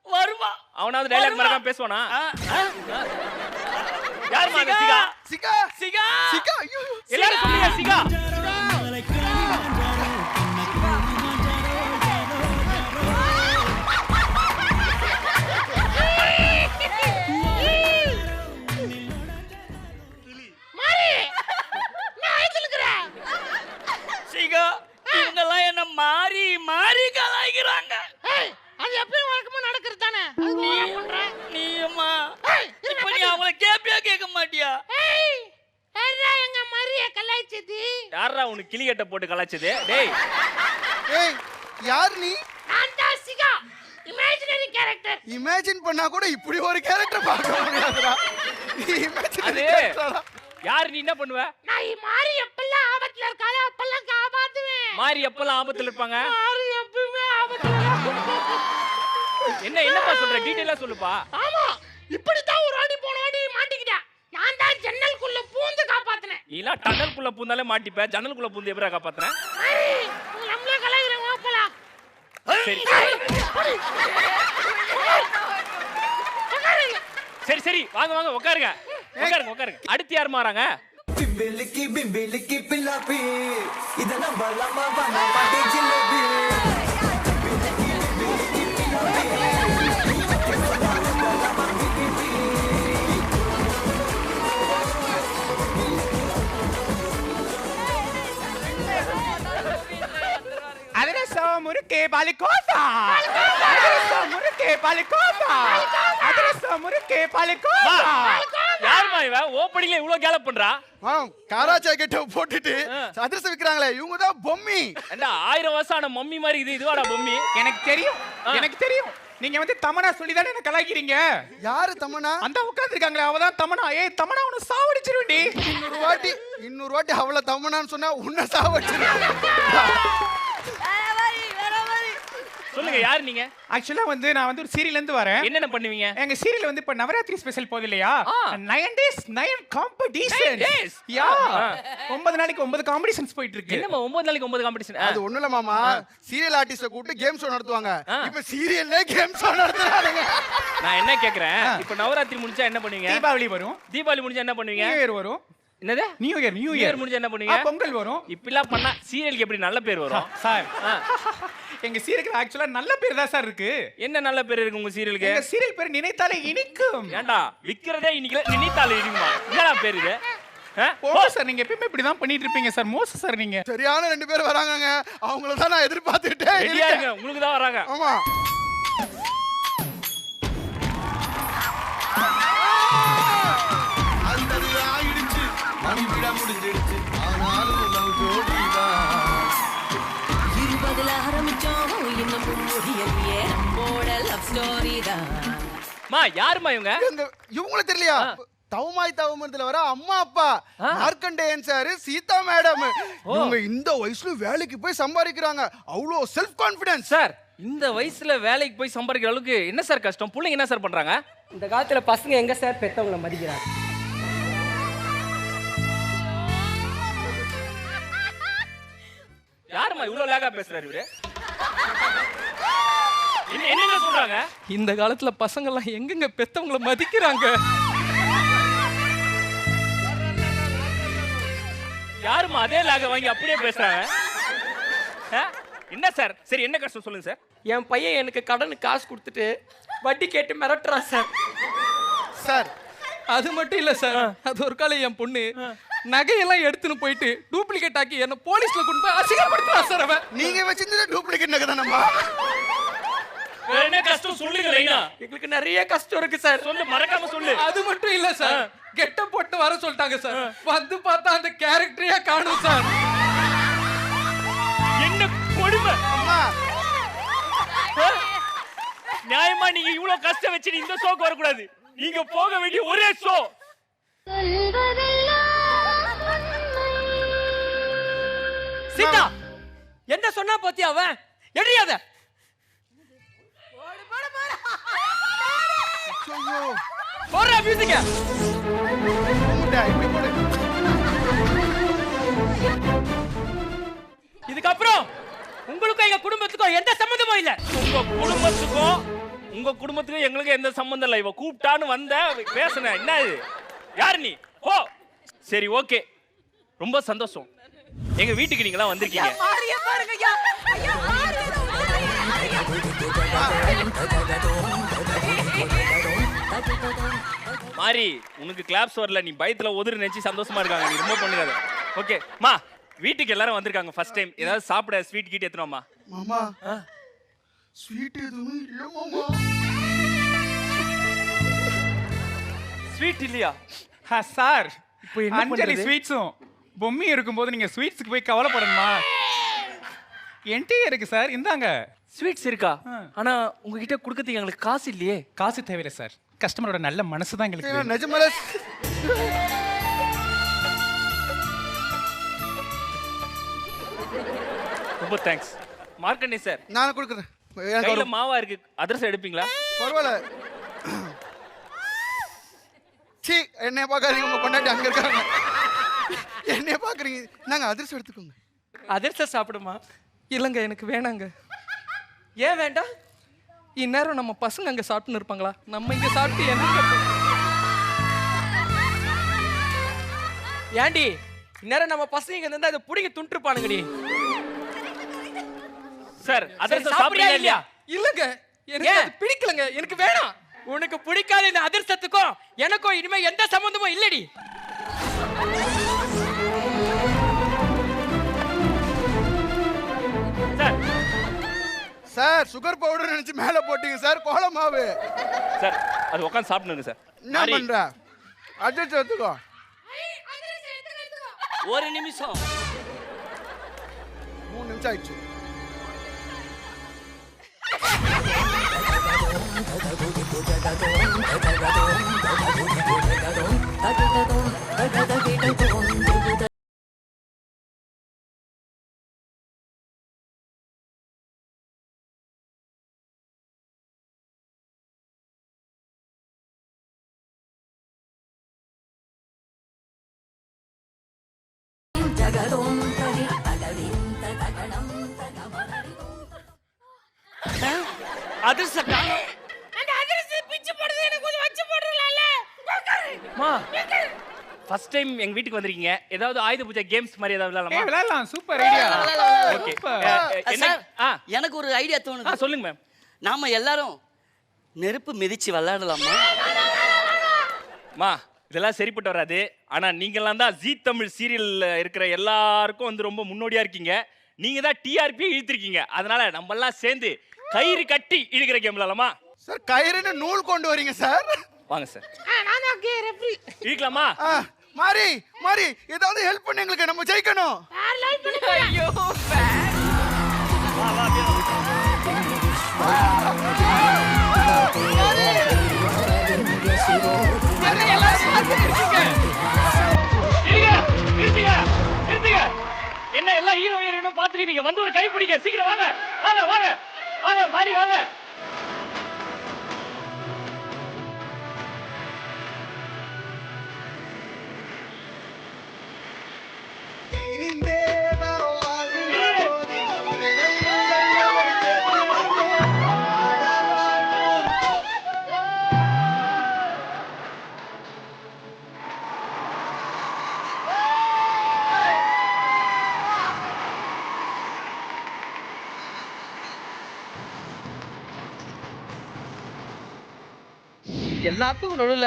வருவா. அவனாவது டைலாக் மறக்காம பேசுவானா? யார் மா சிகா? சிகா சிகா சிகா. எல்லாரும் சொல்லுங்க சிகா. சிகா இவங்கெல்லாம் என்ன மாறி மாறி கலாய்க்கிறாங்க. அது எப்பயும் வழக்கமா நடக்கிறது தானே. நீயுமா இப்ப நீ அவங்கள கேப்பியா கேட்க மாட்டியா? எங்க மரிய கலாய்ச்சது யாரா உனக்கு கிளி கட்ட போட்டு கலாய்ச்சது? டேய் ஏய் யார் நீ? நான் தான் சிகா, இமேஜினரி கேரக்டர். இமேஜின் பண்ணா கூட இப்படி ஒரு கேரக்டர் பார்க்க முடியாதுடா. அது யார்? நீ என்ன பண்ணுவ? நான் மாறி எப்பெல்லாம் ஆபத்துல இருக்காளோ அப்பெல்லாம் காப்பாத்துவேன். மாறி எப்பெல்லாம் ஆபத்துல இருப்பாங்க? மாறி எப்பவுமே ஆபத்துல. என்னப்பா சொல்ற? டீடைலா சொல்லுப்பா. ஆமா, இப்படி தான் ஒரு வாட்டி போன வாட்டி மாட்டிக்கிட்டேன். நான் தான் ஜன்னலுக்குள்ள பூந்து காப்பாத்துனேன். நீலா டனலுக்குள்ள பூந்தாலே மாட்டிப்ப, ஜன்னலுக்குள்ள பூந்து எப்பறா காப்பாத்துற? நம்மளே கலாய்க்கிறோம் போலாம். சரி சரி சரி வாங்க வாங்க உட்காருங்க உட்காருங்க உட்காருங்க. அடுத்து யார் மாறாங்க? பிம்பிலிக்கி பிம்பிலிக்கி பில்லாப்பி இதெல்லாம் பலமா பண்ண மாட்டே ஜிலேபி. அதிரசம் முறுக்கு பாலிகோசா, அதிரசம் முறுக்கு பாலிகோசா, அதிரசம் முறுக்கு பாலிகோசா. யாருமா இவன் ஓப்பனிங்ல இவ்ளோ கேலப் பண்றா? காரா ஜாக்கெட்ட போட்டுட்டு அதிரசம் விக்கிறாங்களே இவங்க தான் பொம்மி. ஏண்டா 1000 வருஷம் ஆன மம்மி மாதிரி இதுவாடா பொம்மி? எனக்கு தெரியும், எனக்கு தெரியும். நீங்க வந்து தமனா சொல்லி தானே என்ன கலாய்க்கிறீங்க. யாரு தமனா? அந்த உட்கார்ந்திருக்காங்களே அவ தான் தமனா. ஏய் தமனா உன்னை சாவடிச்சிருவேண்டி. இன்னொரு வாட்டி அவள தமனான்னு சொன்னா உன்னை சாவடிச்சிருவேன். சொல்லுங்க யார் நீங்க? ஆக்சுவலா வந்து நான் வந்து ஒரு சீரியல்ல இருந்து வரேன். என்னென்ன பண்ணுவீங்க? எங்க சீரியல் வந்து இப்ப நவராத்திரி ஸ்பெஷல் போகுது இல்லையா? 9 days 9 காம்படிஷன். யா 9 நாளைக்கு 9 காம்படிஷன்ஸ் போயிட்டு இருக்கு. என்னமா 9 நாளைக்கு 9 காம்படிஷன்? அது ஒண்ணு இல்ல மாமா, சீரியல் ஆர்டிஸ்ட கூப்பிட்டு கேம் ஷோ நடத்துவாங்க. இப்ப சீரியல்லே கேம் ஷோ நடத்துறாங்க. நான் என்ன கேக்குறேன், இப்ப நவராத்திரி முடிஞ்சா என்ன பண்ணுவீங்க? தீபாவளி வரும். தீபாவளி முடிஞ்சா என்ன பண்ணுவீங்க? நியூ இயர் வரும். என்னது? நியூ இயர் முடிஞ்சா என்ன பண்ணுவீங்க? பொங்கல் வரும். இப்படிலாம் பண்ணா சீரியலுக்கு எப்படி நல்ல பேர் வரும்? சார் எங்க சீரியலுக்கு ஆக்சுவலா நல்ல பேர் தான் சார் இருக்கு. என்ன நல்ல பேர் இருக்கு உங்க சீரியலுக்கு? எங்க சீரியல் பேர் நினைத்தாலே இனிக்கும். ஏண்டா விக்கிறதே இன்னைக்கு நினைத்தாலே இனிக்குமா? என்னடா பேர் இது? போங்க சார், நீங்க எப்பவுமே இப்படி தான் பண்ணிட்டு இருப்பீங்க சார். மோச சார் நீங்க. சரியான 2 பேர் வராங்கங்க. அவங்கள தான் நான் எதிர்பார்த்துட்டே இருக்கேன். உங்களுக்கு தான் வராங்க. ஆமா. அந்தது ஆயிடுச்சு மணி விட முடிஞ்சிடுச்சு ஆனாலும் லவ் ஜோடிதான் 20ல ஆரம்பிச்சோம் இன்னும் முடியலையே நம்மோட லவ் ஸ்டோரி தான். மா யாருமா இவங்க? இவங்கள தெரியலையா? தவமாய் தவமரத்துல வர அம்மா அப்பா மார்க்கண்டேயன் சார், சீதா மேடம். இவங்க இந்த வயசுல வேலைக்கு போய் சம்பாதிக்கிறாங்க. அவ்வளோ செல்ஃப் கான்ஃபிடன்ஸ். சார் இந்த வயசுல வேலைக்கு போய் சம்பாதிக்கிற அளவுக்கு என்ன சார் கஷ்டம்? பிள்ளைங்க என்ன சார் பண்றாங்க? இந்த காலத்துல பசங்க எங்க சார் பெத்தவங்களை மதிக்கிறாங்க? யாருமா இவ்வளவு லேகா பேசுறாரு இவரு? என்ன சொல்றாங்க? இந்த காலத்துல பசங்க எல்லாம் எங்கெங்க பெத்தவங்களை மதிக்கிறாங்க? யாருமா அதே லேக வாங்கி அப்படியே பேசுறாங்க? என்ன சார்? சரி என்ன கஷ்டம் சொல்லுங்க சார். என் பையன் எனக்கு கடனுக்கு காசு கொடுத்துட்டு வட்டி கேட்டு மிரட்டுறான் சார். சார் அது மட்டும் இல்ல சார், அது ஒரு காலம் என் பொண்ணு நகையெல்லாம் எடுத்துன்னு போயிட்டு டூப்ளிகேட் ஆக்கி என்ன போலீஸ்ல கொண்டு போய் அசிங்கப்படுத்துறா சார். அவன் நீங்க வச்சிருந்தது டூப்ளிகேட் நகை தானம்மா? என்ன கஷ்டம் சொல்லுங்க லைனா. எங்களுக்கு நிறைய கஷ்டம் இருக்கு சார். சொல்லு, மறக்காம சொல்லு. அது மட்டும் இல்ல சார், கெட்ட போட்டு வர சொல்லிட்டாங்க சார். வந்து பார்த்தா அந்த கேரக்டரையே காணும் சார். என்ன கொடுமை. நியாயமா நீங்க இவ்வளவு கஷ்டம் வச்சு இந்த ஷோக்கு வரக்கூடாது. நீங்க போக வேண்டிய ஒரே ஷோ. சீதா என்ன சொன்னா பாத்தியா அவன்? எடியாத. போறா மியூசிக்க. இதுக்கப்புறம் உங்களுக்கும் எங்க குடும்பத்துக்கும் எந்த சம்பந்தமும் இல்ல. உங்க குடும்பத்துக்கும் எங்களுக்கு எந்த சம்பந்தம் இல்ல. இவ கூப்பிட்டான்னு வந்த பேசுன. என்ன இது? யார் நீ? ஓ சரி ஓகே, ரொம்ப சந்தோஷம். எங்க வீட்டுக்கு நீங்களாம் வந்திருக்கீங்க. மாரி உனக்கு கிளாப்ஸ் வரல, நீ பயத்துல ஒதுரு நினைச்சு சந்தோஷமா இருக்காங்க. நீ ரொம்ப பண்ணுறாத. ஓகே மா, வீட்டுக்கு எல்லாரும் வந்திருக்காங்க ஃபர்ஸ்ட் டைம். ஏதாவது சாப்பிட ஸ்வீட் கீட் எடுத்துனோமா? மாமா ஸ்வீட் எதுவும் இல்ல மாமா. ஸ்வீட் இல்லையா? சார் இப்போ என்ன அஞ்சலி பண்றது? ஸ்வீட்ஸும் பொம்மையும் இருக்கும்போது நீங்க ஸ்வீட்ஸ்க்கு போய் கவலைப்படணுமா? என்கிட்ட இருக்கு சார், இந்தாங்க. ஸ்வீட்ஸ் இருக்கா? ஆனா உங்ககிட்ட கொடுக்கறதுக்கு எங்களுக்கு காசு இல்லையே. காசு தேவையில்லை சார், கஸ்டமரோட நல்ல மனசு தான் எங்களுக்கு. நிஜமாலே ரொம்ப தேங்க்ஸ். மார்க்கண்டே சார், நான் கொடுக்குறேன். கையில மாவா இருக்கு, அதிரசம் எடுப்பீங்களா? பரவாயில்ல. சீ, என்னைய பார்க்காதீங்க, உங்க பொண்டாட்டி அங்க இருக்காங்க. என்னைய பார்க்குறீங்க, நாங்கள் அதிரசம் எடுத்துக்கோங்க. அதிர்ஷ்டம் சாப்பிடுமா? இல்லைங்க எனக்கு வேணாங்க. ஏன் வேண்டாம்? இந்நேரம் நம்ம பசங்க அங்கே சாப்பிட்டுன்னு இருப்பாங்களா? நம்ம இங்கே சாப்பிட்டு என்ன? ஏண்டி இந்நேரம் நம்ம பசங்க இங்க இருந்தா இதை புடிங்க துண்டுப்பானுங்கடி. சார் அதிரசம் சாப்பிடுறியா இல்லையா? இல்லைங்க எனக்கு அது பிடிக்கலங்க, எனக்கு வேணாம். உனக்கு பிடிக்காத இந்த அதிர்ஷ்டத்துக்கும் எனக்கும் இனிமே எந்த சம்பந்தமும் இல்லடி. சார் சுகர் பவுடர் நினைச்சு மேல போட்டீங்க சார், கோல மாவு. சார் அது உட்காந்து சாப்பிடுங்க சார். என்ன பண்ற? அதிரசம் எடுத்துக்கோ. ஒரு நிமிஷம். 3 நிமிஷம் ஆயிடுச்சு. அதிர்ஷ்டம் அந்த அதிர்ஷ்டம் பிச்சு போடுது, எனக்கு கொஞ்சம் வச்சு போடுறீங்களால. மா ஃபர்ஸ்ட் டைம் எங்க வீட்டுக்கு வந்திருக்கீங்க. ஏதாவது ஆயுத பூஜை கேம்ஸ் மாதிரி ஏதாவது விளையாடலாமா? விளையாடலாம். Super idea. ஓகே சார் எனக்கு ஒரு ஐடியா தோணுது. சொல்லுங்க மேம். நாம எல்லாரும் நெருப்பு மிதிச்சு விளையாடலாமா? மா இதெல்லாம் சரிப்பட்டு வராது. ஆனா நீங்கெல்லாம் தான் ஜீ தமிழ் சீரியல்ல இருக்கிற எல்லாருக்கும் வந்து ரொம்ப முன்னோடியா இருக்கீங்க. நீங்க தான் டிஆர்பி இழுத்திருக்கீங்க. அதனால நம்ம எல்லாம் சேர்ந்து கயிறு கட்டி இழுக்கிற கேம் விளையாடலாமா? சார் கயிறுன்னு நூல் கொண்டு வரீங்க சார். வாங்க சார். நான் அங்கே ரெஃப்ரி. இழுக்கலாமா? மாரி மாரி ஏதாவது ஹெல்ப் பண்ணு, எங்களுக்கு நம்ம ஜெயிக்கணும். ஐயோ வா வா என்ன எல்லாம் ஹீரோ ஹீரோயினும் பார்த்துட்டு நீங்க வந்து ஒரு கை பிடிங்க. சீக்கிரம் வாங்க வாங்க வாங்க வாங்க மாறி வாங்க. எல்லாத்துக்கும் நடுவில்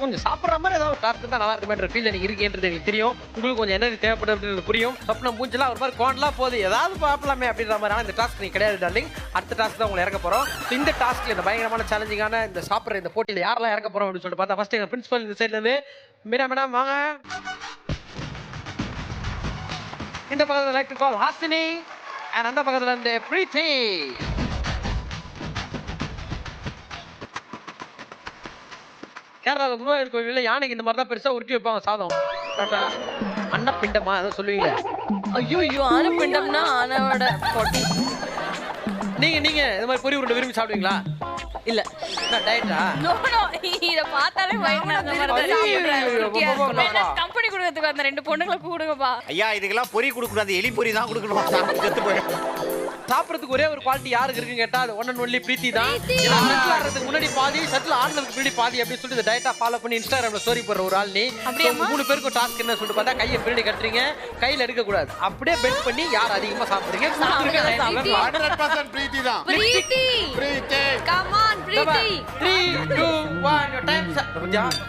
கொஞ்சம் சாப்பிட்ற மாதிரி ஏதாவது டாஸ்க் தான் நல்லா இருக்குமேன்ற ஃபீல் எனக்கு இருக்கேன்றது எனக்கு தெரியும். உங்களுக்கு கொஞ்சம் எனர்ஜி தேவைப்படுது அப்படின்றது புரியும். அப்போ நம்ம மூஞ்செல்லாம் ஒரு மாதிரி கோண்டலாம் போகுது, ஏதாவது பார்க்கலாமே அப்படின்ற மாதிரி. ஆனால் இந்த டாஸ்க் நீ கிடையாது டார்லிங். அடுத்த டாஸ்க் தான் உங்களை இறக்க போகிறோம். இந்த டாஸ்க்கில் இந்த பயங்கரமான சேலஞ்சிங்கான இந்த சாப்பிட்ற இந்த போட்டியில் யாரெல்லாம் இறக்க போகிறோம் அப்படின்னு சொல்லிட்டு பார்த்தா ஃபர்ஸ்ட் எங்கள் பிரின்சிபல் இந்த சைட்லேருந்து மீரா மேடம் வாங்க. இந்த பக்கத்தில் like to call Hasini and அந்த பக்கத்தில் இருந்து பிரீத்தி. கேரளாவில் குருவாயூர் கோவிலில் யானைக்கு இந்த மாதிரி தான் பெருசா உருட்டி வைப்பாங்க சாதம். அன்னப்பிண்டமா அதை சொல்லுவீங்க? ஐயோ ஆனப்பிண்டம்னா ஆனோட பொடி. நீங்க இந்த மாதிரி பொரி உருண்டை விரும்பி சாப்பிடுவீங்களா? இல்ல டயட்டா? நோ நோ இத பார்த்தாலே வயிறு கம்பெனி கொடுக்கிறதுக்கு அந்த 2 பொண்ணுங்களை கூடுங்கப்பா. ஐயா இதுக்கெல்லாம் பொரி கொடுக்கூடாது, எலி பொரி தான் கொடுக்கணும். செத்து போயிடும். சாப்பிட்றதுக்கு ஒரே ஒரு குவாலிட்டி யாருக்கு இருக்குன்னு கேட்டா அது ஒன் அண்ட் ஒன்லி பிரீத்தி தான். செட்டில் ஆடுறதுக்கு முன்னாடி பாதி, செட்டில் ஆடுறதுக்கு முன்னாடி பாதி அப்படின்னு சொல்லிட்டு இந்த டயட்டா ஃபாலோ பண்ணி இன்ஸ்டாகிராம்ல ஸ்டோரி போடுற ஒரு ஆள் நீ. 3 பேருக்கும் டாஸ்க் என்ன சொல்லிட்டு பார்த்தா கையை பின்னாடி கட்டுறீங்க, கையில எடுக்க கூடாது, அப்படியே பெண்ட் பண்ணி யார் அதிகமா சாப்பிடுறீங்க. 100% பிரீத்தி தான். Preethi come on Preethi. 3 2 1 your time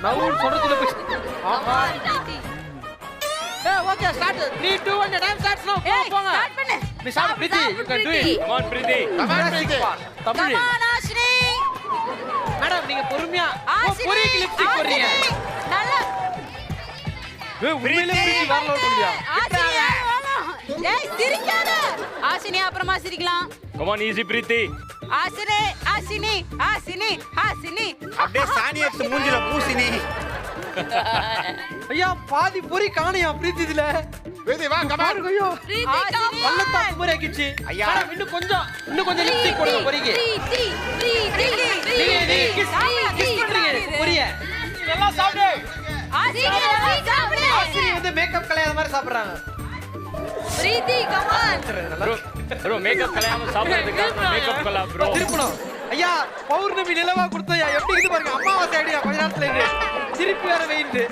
நான் சொல்றதுல போய் ஆஹா okay start. 3 2 1 your time starts now. போங்க ஸ்டார்ட் பண்ணு. நீ சாப்பிடு Preethi, you can do it. Come on Preethi. Come on Preethi. Tamil. Come on Ashini. Madam நீங்க பொறுமையா பொரிக்கு லிப்ஸ்டிக் போடுறீங்க. நல்லா உண்மையிலே பிரீத்தி வரல சொல்றியா? ஏய் சிரிக்காத. ஆஷினி அப்புறமா சிரிக்கலாம். Come on easy பிரீத்தி. ஆஷினி ஆஷினி ஆஷினி ஆஷினி. அப்படியே சாணி எடுத்து மூஞ்சில பூசினி. ஐயா பாதி பொரி காணையா பிரீத்தி இதுல. பிரீத்தி வா கம் ஆன். ஐயோ பிரீத்தி கம் பல்லத்தா குமரி ஆக்கிச்சு. ஐயா இன்னும் கொஞ்சம் லிப்ஸ்டிக் போடுங்க பொரிக்கு. பிரீத்தி நீங்க கிஸ் பண்றீங்க பொரிய. நல்லா சாப்பிடு. ஆஷினி சாப்பிடு. ஆஷினி வந்து மேக்கப் கலையாத மாதிரி சாப்பிடுறாங்க. பிரீத்தி கம் ஆன். ப்ரோ மேக்கப் கலையாம சாப்பிடுறதுக்கு மேக்கப் கலா ப்ரோ. திருப்பணும். ஐயா பௌர்ணமி நிலவா கொடுத்தயா எப்படி இருக்கு பாருங்க. அம்மாவாசை ஐடியா கொஞ்ச நேரத்துல இருந்து திருப்பி வேற வெயிட்டு.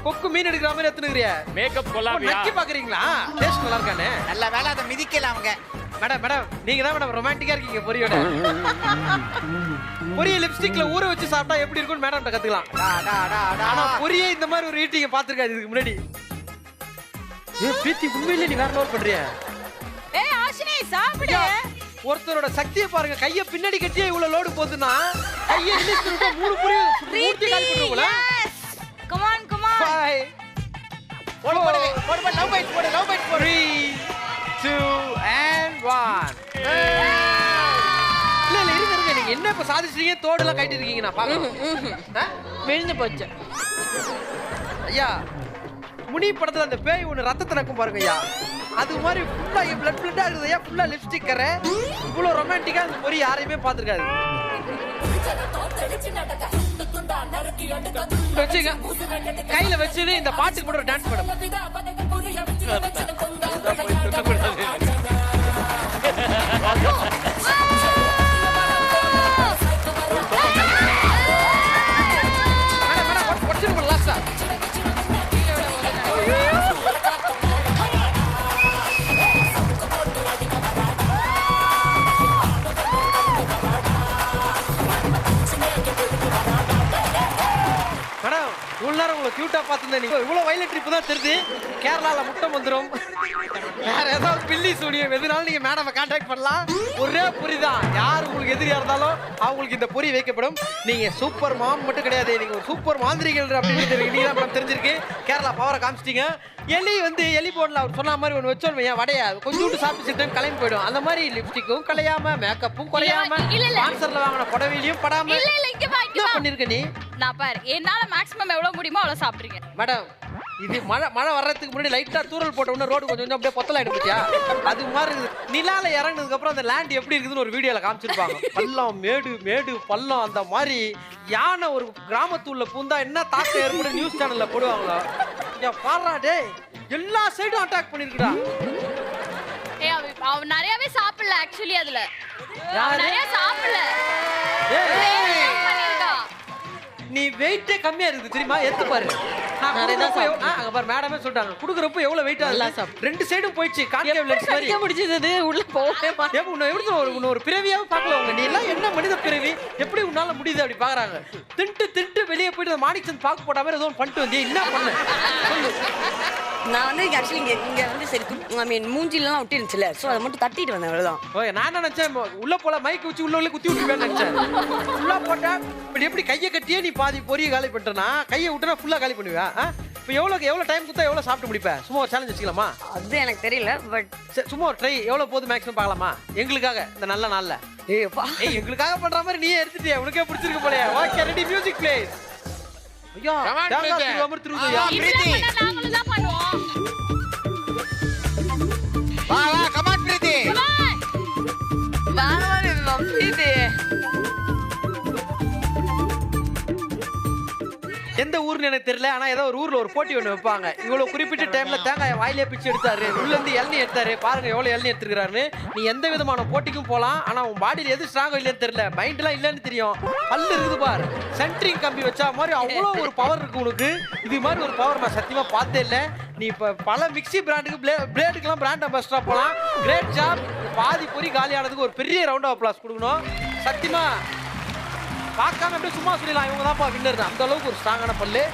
கொக்கு மீன் எடுக்கிற மாதிரி எத்துனுங்கறியா? மேக்கப் கொலாபியா? நக்கி பாக்குறீங்களா? டேஸ்ட் நல்லா இருக்கானே. நல்ல வேளை அதை மிதிக்கல அவங்க. மேடம் நீங்க தான் மேடம் ரொமான்டிக்கா இருக்கீங்க பொரியோட. பொரிய லிப்ஸ்டிக்ல ஊற வச்சு சாப்பிட்டா எப்படி இருக்கும்னு மேடம் கத்துக்கலாம். ஆனா பொரியே இந்த மாதிரி ஒரு ஈட்டிங்க பாத்துருக்காது இதுக்கு முன்னாடி. பிரீத்தி உண்மையிலே நீ வேற லெவல் பண்றியா? ஏய் ஆஷினி சாப்பிடு. ஒருத்தரோட சக்தியை பாருங்க. கைய பின்னாடி கட்டியே இவ்வளவு லோடு போகுதுன்னா கையை இழுத்து விட்டா 3 புரிய மூர்த்தி காலி பண்ணுவீங்களா? Come on come on. Bye. போடு லவ் பைட் போடு. 3 2 and 1. இல்ல இருங்க நீங்க என்ன இப்ப சாதிச்சீங்க? தோடெல்லாம் கட்டி இருக்கீங்க நான் பாக்கறேன். விழுந்து போச்சு. ஐயா முனி படத்துல அந்த பேய் ஒண்ணு ரத்தத்தை நக்கும் பாருங்க ஐயா. அது மாதிரி ஃபுல்லா பிளட் ஆகுது ஐயா. ஃபுல்லா லிப்ஸ்டிக் கரை. இவ்வளவு ரொமான்டிக்கா அந்த பொரி யாரையுமே பாத்துருக்காது. வச்சுங்க கையில வச்சுட்டு இந்த பாட்டுக்கு கூட ஒரு டான்ஸ் மேடம். மேடம் லாஸ்டா கியூட்டா பாத்துங்க. நீங்க இவ்வளவு வயலட் ட்ரிப் தான் தெரியுது. கேரளால முட்டை வந்துரும். வேற ஏதாவது பில்லி சூனியம் எதுனாலும் நீங்க மேடமை கான்டாக்ட் பண்ணலாம். ஒரே பொரி தான். யார் உங்களுக்கு எதிரியா இருந்தாலும் அவங்களுக்கு இந்த பொரி வைக்கப்படும். நீங்க சூப்பர் மாம் மட்டும் கிடையாது, நீங்க ஒரு சூப்பர் மாந்திரிகள் அப்படின்னு தெரிஞ்சிருக்கு. கேரளா பவரை காமிச்சிட்டீங்க. எலி வந்து எலி போர்டில் அவர் சொன்ன மாதிரி ஒன்று வச்சோம் வையா வடையா கொஞ்சோண்டு சாப்பிட்டு சிட்டு கிளம்பி போயிடும். அந்த மாதிரி லிப்ஸ்டிக்கும் கலையாம மேக்கப்பும் குறையாம ஸ்பான்சர்ல வாங்கின புடவையிலையும் படாம என்ன பண்ணிருக்க நீ? நான் பாரு என்னால மேக்ஸிமம் எவ்வளவு முடியுமோ அவ்வளவு சாப்பிடுறீங்க மேடம். இது மழை வர்றதுக்கு முன்னாடி லைட்டா தூரல் போட்ட உடனே ரோடு கொஞ்சம் கொஞ்சம் அப்படியே பொத்தலாயிடும் பத்தியா? அது மாதிரி நிலால இறங்குனதுக்கு அப்புறம் அந்த லேண்ட் எப்படி இருக்குதுன்னு ஒரு வீடியோல காமிச்சிருப்பாங்க. பள்ளம் மேடு பள்ளம் அந்த மாதிரி யானை ஒரு கிராமத்துள்ள பூந்தா என்ன தாக்கம் ஏற்படும் நியூஸ் சேனல்ல போடுவாங்களோ. பாடுறா டே எல்லா சைடும் அட்டாக் பண்ணிருக்குடா. அவன் நிறையவே சாப்பிடல ஆக்சுவலி. அதுல நிறைய சாப்பிடல. நீ வெயிட்டே கம்மியா இருக்கு தெரியுமா? எடுத்து பாரு. அங்க பாரு மேடமே சொல்றாங்க குடுக்குறப்ப எவ்வளவு வெயிட் ஆகுது. ரெண்டு சைடும் போயிடுச்சு. கான்கேவ் லென்ஸ் மாதிரி முடிச்சது உள்ள போவே மாட்டேன். உன்னை எப்படி ஒரு பிறவியாவும் பார்க்கல உங்க. நீ எல்லாம் என்ன மனித பிறவி எப்படி உன்னால முடியுது அப்படி பாக்குறாங்க. திண்டு வெளியே போயிட்டு மாணிக்சந்த் பாக்கு போட்ட மாதிரி ஏதோ பண்ணிட்டு வந்தே என்ன பண்ண சொல்லு. நான் வந்து ஆக்சுவலி இங்க வந்து சரி ஐ மீன் மூஞ்சிலாம் ஒட்டி இருந்துச்சுல, ஸோ அதை மட்டும் தட்டிட்டு வந்தேன் அவ்வளோதான். ஓகே நான் நினைச்சேன் உள்ள போல மைக் வச்சு உள்ள குத்தி விட்டுருவேன்னு நினைச்சேன். ஃபுல்லா போட்டா இப்படி எப்படி கையை கட்டியே நீ பாதி பொரிய காலி பண்ணிட்டனா? கையை விட்டுனா ஃபுல்லா காலி பண்ணுவியா? இப்போ எவ்வளோ டைம் கொடுத்தா எவ்வளோ சாப்பிட்டு முடிப்பேன்? சும்மா ஒரு சேலஞ்ச் வச்சுக்கலாமா? அது எனக்கு தெரியல, பட் சும்மா ஒரு ட்ரை எவ்வளோ போகுது மேக்ஸிமம் பார்க்கலாமா? எங்களுக்காக இந்த நல்ல நாளில் எங்களுக்காக பண்ற மாதிரி நீயே எடுத்துட்டியா? உனக்கே பிடிச்சிருக்கு போலயே. Okay ready music please. ஐயா Come on, தேங்காய் பிரீத்தி. திருவாம திருவுது ஐயா பிரீத்தி. நாங்களும் தான் பண்ணுவோம் வா வா கமான் பிரீத்தி. எந்த ஊர்னு எனக்கு தெரியல ஆனா ஏதோ ஒரு ஊர்ல ஒரு போட்டி ஒண்ணு வைப்பாங்க இவ்வளவு குறிப்பிட்ட டைம்ல தேங்காய் வாயிலே பிச்சு எடுத்தாரு உள்ள இருந்து இளநீ எடுத்தாரு பாருங்க எவ்வளவு இளநீ எடுத்துக்கிறாருன்னு நீ எந்த விதமான போட்டிக்கும் போலாம் ஆனா உன் பாடியில எது ஸ்ட்ராங்கோ இல்லைன்னு தெரியல மைண்ட்லாம் இல்லைன்னு தெரியும் பல்லு இருக்குது பாரு சென்ட்ரிங் கம்பி வச்சா மாதிரி அவ்வளோ ஒரு பவர் இருக்கு உனக்கு இது மாதிரி ஒரு பவர் நான் சத்தியமா பார்த்தே இல்லை நீ இப்ப பல மிக்ஸி பிராண்டுக்கு பிளேடுக்கெல்லாம் பிராண்ட் அம்பாசிடரா போலாம் கிரேட் ஜாப் பாதி பொறி காலியானதுக்கு ஒரு பெரிய ரவுண்ட் ஆஃப் அப்ளாஸ் கொடுக்கணும் சத்தியமா பார்க்காம அப்படியே சும்மா சொல்லிடலாம் இவங்க தான்ப்பா வின்னர் அந்த அளவுக்கு ஒரு ஸ்ட்ராங்கான பல்லு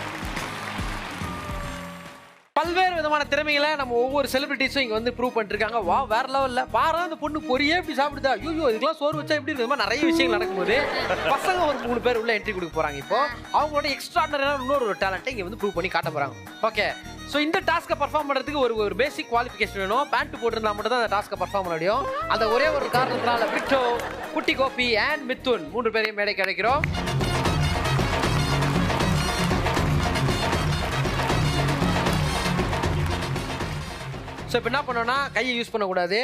பல்வேறு விதமான திறமைகளை நம்ம ஒவ்வொரு செலிபிரிட்டிஸும் இங்க வந்து ப்ரூவ் பண்ணிருக்காங்க வா வேற லெவல்ல பாரு அந்த பொண்ணு பொரியே இப்படி சாப்பிடுதா ஐயோ இதுக்கெல்லாம் சோறு வச்சா இப்படி இந்த மாதிரி நிறைய விஷயங்கள் நடக்கும்போது பசங்க ஒரு 3 பேர் உள்ள என்ட்ரி கொடுக்க போறாங்க இப்போ அவங்களோட எக்ஸ்ட்ராடனரியான இன்னொரு ஒரு டேலண்ட்டை இங்க வந்து ப்ரூவ் பண்ணி காட்ட போறாங்க ஓகே ஸோ இந்த டாஸ்க்கை பர்ஃபார்ம் பண்ணுறதுக்கு ஒரு பேசிக் குவாலிஃபிகேஷன் வேணும் பேண்ட் போட்டிருந்தா மட்டும் தான் அந்த டாஸ்க்கை பர்ஃபார்ம் பண்ண முடியும் அந்த ஒரே ஒரு காரணத்தினால பிரிட்டோ குட்டி கோபி அண்ட் மித்துன் 3 பேரையும் மேடை கிடைக்கிறோம் ஸோ இப்போ என்ன பண்ணோம்னா கையை யூஸ் பண்ணக்கூடாது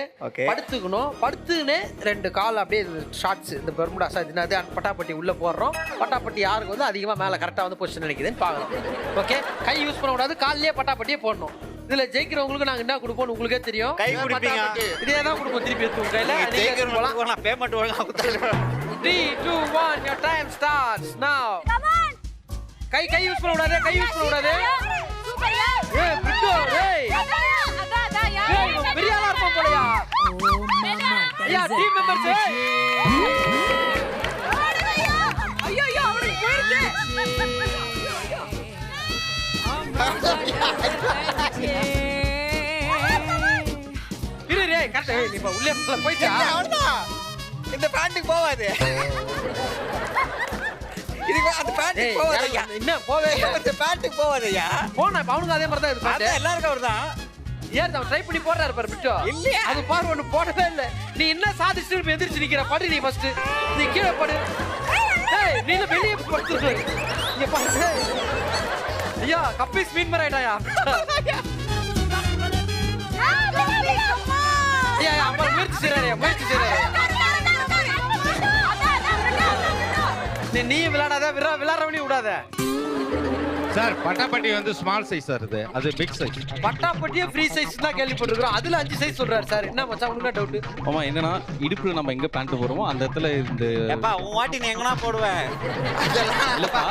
படுத்துக்கணும் படுத்துன்னு 2 கால் அப்படியே ஷார்ட்ஸ் இந்த பெர்முடா என்னது பட்டாப்பட்டி உள்ளே போடுறோம் பட்டாப்பட்டி யாருக்கு வந்து அதிகமாக மேலே கரெக்டாக வந்து பொசிஷன் நினைக்குதுன்னு பார்க்கணும் ஓகே கை யூஸ் பண்ணக்கூடாது காலிலே பட்டாப்பட்டியே போடணும் இதுல ஜெயிக்கிறவங்களுக்கு நாங்க என்ன கொடுப்போம் உங்களுக்கே தெரியும் கை குடிப்பீங்க இதே தான் கொடுப்போம் திருப்பி எடுத்து உங்க கையில ஜெயிக்கிறவங்களுக்கு நான் பேமெண்ட் ஒழுங்கா கொடுத்துறேன் 3 2 1 your time starts now guy use பண்ணக்கூடாது கை யூஸ் பண்ணக்கூடாது ஏய் பிட்டு ஏய் பெரிய ஆளா இருப்போம் போலயா ஐயா டீம் மெம்பர்ஸ் ஐயோ ஐயோ அவனுக்கு போயிடுச்சு இரு ரே கரெக்ட் நீ இப்ப உள்ளே போய்ச்சா அவ்வளவுதான் இந்த பேண்ட்டுக்கு போவாது இதுக்கு அந்த பேண்ட்டுக்கு போவாதய்யா என்ன போவே இந்த பேண்ட்டுக்கு போவாதய்யா போனா அவனுக்கு அதே மாதிரி தான் இருக்கு அதான் எல்லாருக்கும் அவர்தான் ஏன் அவன் ட்ரை பண்ணி போடுறாரு பாரு பிட்டோ இல்லையா அது பாரு ஒண்ணு போடவே இல்ல நீ என்ன சாதிச்சுட்டு இப்ப எதிர்த்து நிக்கிற படு நீ ஃபர்ஸ்ட் நீ கீழே படு ஏய் நீ வெளியே படுத்து இங்க பாரு ஐயா கப்பீஸ் மீன் மராயிட்டாயா ஐயா அப்பா முயற்சி செய்றாரு நீ விளையாடாத விளையாடுறவனி விடாத சார் பட்டாப்பட்டி வந்து ஸ்மால் சைஸ் சார் அது பிக் சைஸ் பட்டாப்பட்டியே ஃப்ரீ சைஸ் தான் கேள்விப்பட்டிருக்கோம் அதுல 5 சைஸ் சொல்றாரு சார் என்ன மச்சான் உங்களுக்கு டவுட் ஆமா என்னன்னா இடுப்புல நம்ம எங்க பேண்ட் போடுறோமோ அந்த இடத்துல இந்த எப்பா உன் வாட்டி நீ எங்கனா போடுவேன் இல்லப்பா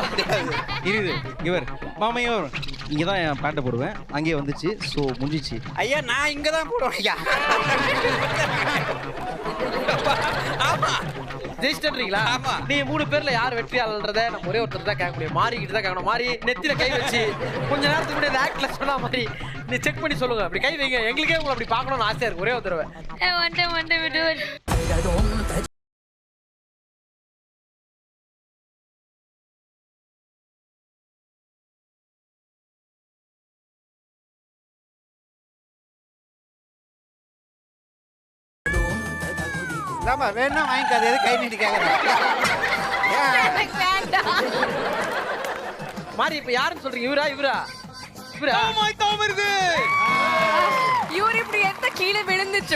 இருது இவர் மாமா இவர் இங்க தான் என் பேண்ட்டை போடுவேன் அங்கேயே வந்துச்சு ஸோ முடிஞ்சிச்சு ஐயா நான் இங்க தான் போடுவேன் ஐயா ஆமா ஜெயிச்சிட்டீங்களா நீ 3 பேர்ல யார் வெற்றியாளர்ன்றதை நம்ம ஒரே ஒருத்தர் தான் கேட்க முடியும் மாறிக்கிட்டு தான் கேட்கணும் மாறி நெத்தில கை வச்சு கொஞ்ச நேரத்துக்கு முன்னாடி ஆக்ட்ல சொன்னா மாதிரி நீ செக் பண்ணி சொல்லுங்க அப்படி கை வைங்க எங்களுக்கே உங்களை அப்படி பார்க்கணும்னு ஆசையா இருக்கு ஒரே ஒரு தடவை ஒன்றை விடு ஆமா வேணா வாங்கிக்காது எது கை நீட்டி கேட்கறேன் மாறி இப்ப யாருன்னு சொல்றீங்க இவரா இவரா இவர் இப்படி எடுத்த கீழே விழுந்துச்சு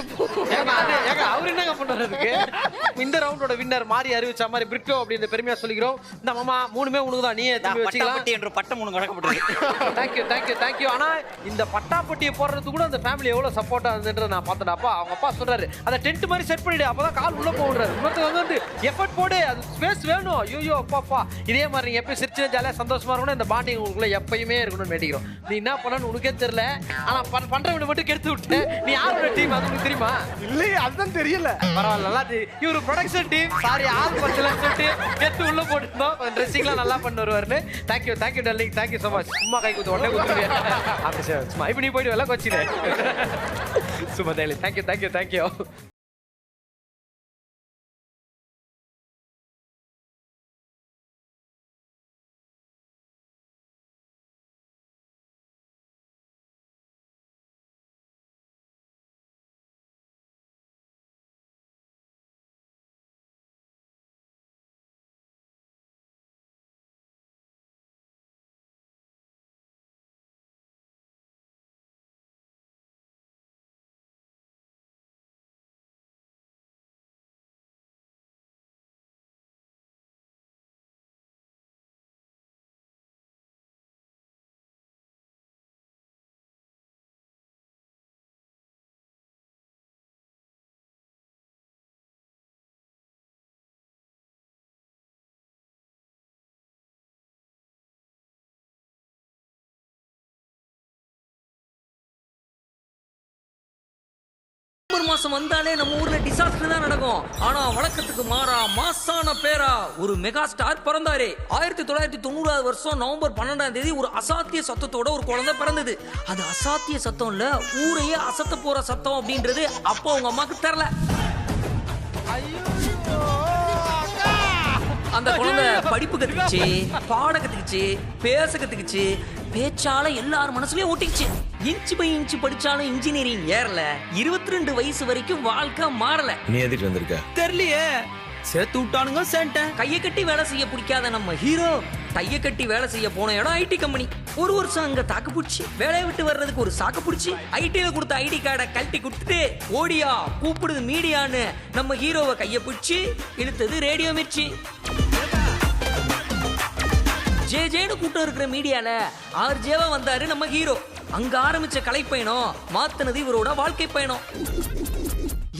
அவர் என்னங்க பண்றதுக்கு இந்த ரவுண்டோட வின்னர் மாறி அறிவிச்ச மாதிரி பிரிட்டோ அப்படின்னு பெருமையா சொல்லிக்கிறோம் இந்த மாமா 3மே உனக்கு தான் நீயே திரும்பி வச்சுக்கலாம் என்ற பட்டம் உனக்கு வழங்கப்பட்டிருக்கு தேங்க்யூ ஆனா இந்த பட்டாப்பட்டியை போடுறதுக்கு கூட அந்த ஃபேமிலி எவ்வளவு சப்போர்ட்டா இருந்துன்றது நான் பார்த்தேன் அப்பா அவங்க அப்பா சொல்றாரு அதை டென்ட் மாதிரி செட் பண்ணிடு அப்பதான் கால் உள்ள போடுறாரு இன்னொருத்தவங்க வந்து எஃபர்ட் போடு அது ஸ்பேஸ் வேணும் ஐயோ அப்பா இதே மாதிரி நீங்க எப்பயும் சிரிச்சு ஜாலியா சந்தோஷமா இருக்கணும் இந்த பாண்டிங் உங்களுக்குள்ள எப்பயுமே இருக்கணும்னு வேண்டிக்கிறோம் நீ என்ன பண்ணனு உனக்கே தெரியல ஆனா பண்றவனை மட்டும் கெடுத்து விட்டு நீ யாரோட டீம் அது உனக்கு தெரியுமா இல்லையே அதுதான் தெரியல பரவாயில்ல நல்லா இவரு ப்ரொடக்ஷன் டீம் சாரி ஆள் பச்சல சொல்லிட்டு கெத்து உள்ள போட்டுருந்தோம் ட்ரெஸ்ஸிங்லாம் நல்லா பண்ண வருவாருன்னு thank you darling thank you so much சும்மா கை குத்து உடனே குத்துருவேன் அப்படி சார் சும்மா இப்படி நீ போயிட்டு எல்லாம் கொச்சினேன் சும்மா தேங்க்யூ நவம்பர் மாசம் வந்தாலே நம்ம ஊர்ல டிசாஸ்டர் தான் நடக்கும். ஆனா வழக்கத்துக்கு மாறா மாசான பேரா ஒரு மெகா ஸ்டார் பிறந்தாரு. 1990 வருஷம் நவம்பர் 12ஆம் தேதி ஒரு அசாத்திய சத்தத்தோட ஒரு குழந்தை பிறந்தது. அது அசாத்திய சத்தம் இல்ல, ஊரையே அசத்த போற சத்தம் அப்படின்றது அப்போ அவங்க அம்மாக்கு தெரியல. அந்த குழந்தை படிப்பு கத்துக்கிச்சு, பாட கத்துக்கிச்சு, பேச கத்துக்கிச்சு, பேச்சால எல்லார் மனசுலயும் ஒட்டிக்கிச்சு. இன்ச்சு பை இன்ச்சு படிச்சாலும் இன்ஜினியரிங் ஏறல. 22 வயசு வரைக்கும் வாழ்க்கை மாறல. நீ எதுக்கு வந்திருக்க? தெரியலையே, சேர்த்து விட்டானுங்க சேன்ட்டேன். கையை கட்டி வேலை செய்ய பிடிக்காத நம்ம ஹீரோ கையை கட்டி வேலை செய்ய போன இடம் ஐடி கம்பெனி. ஒரு வருஷம் அங்க தாக்கு பிடிச்சி வேலையை விட்டு வர்றதுக்கு ஒரு சாக்கு பிடிச்சி ஐடியில கொடுத்த ஐடி கார்டை கழட்டி கொடுத்துட்டு ஓடியா கூப்பிடுது மீடியான்னு நம்ம ஹீரோவை கையை பிடிச்சி இழுத்தது ரேடியோ மிர்ச்சி. ஜேஜேன்னு கூட்டம் இருக்கிற மீடியால ஆர்ஜேவா வந்தாரு நம்ம ஹீரோ. அங்க ஆரம்பிச்ச கலைப்பயணம் மாத்தினது இவரோட வாழ்க்கை பயணம்.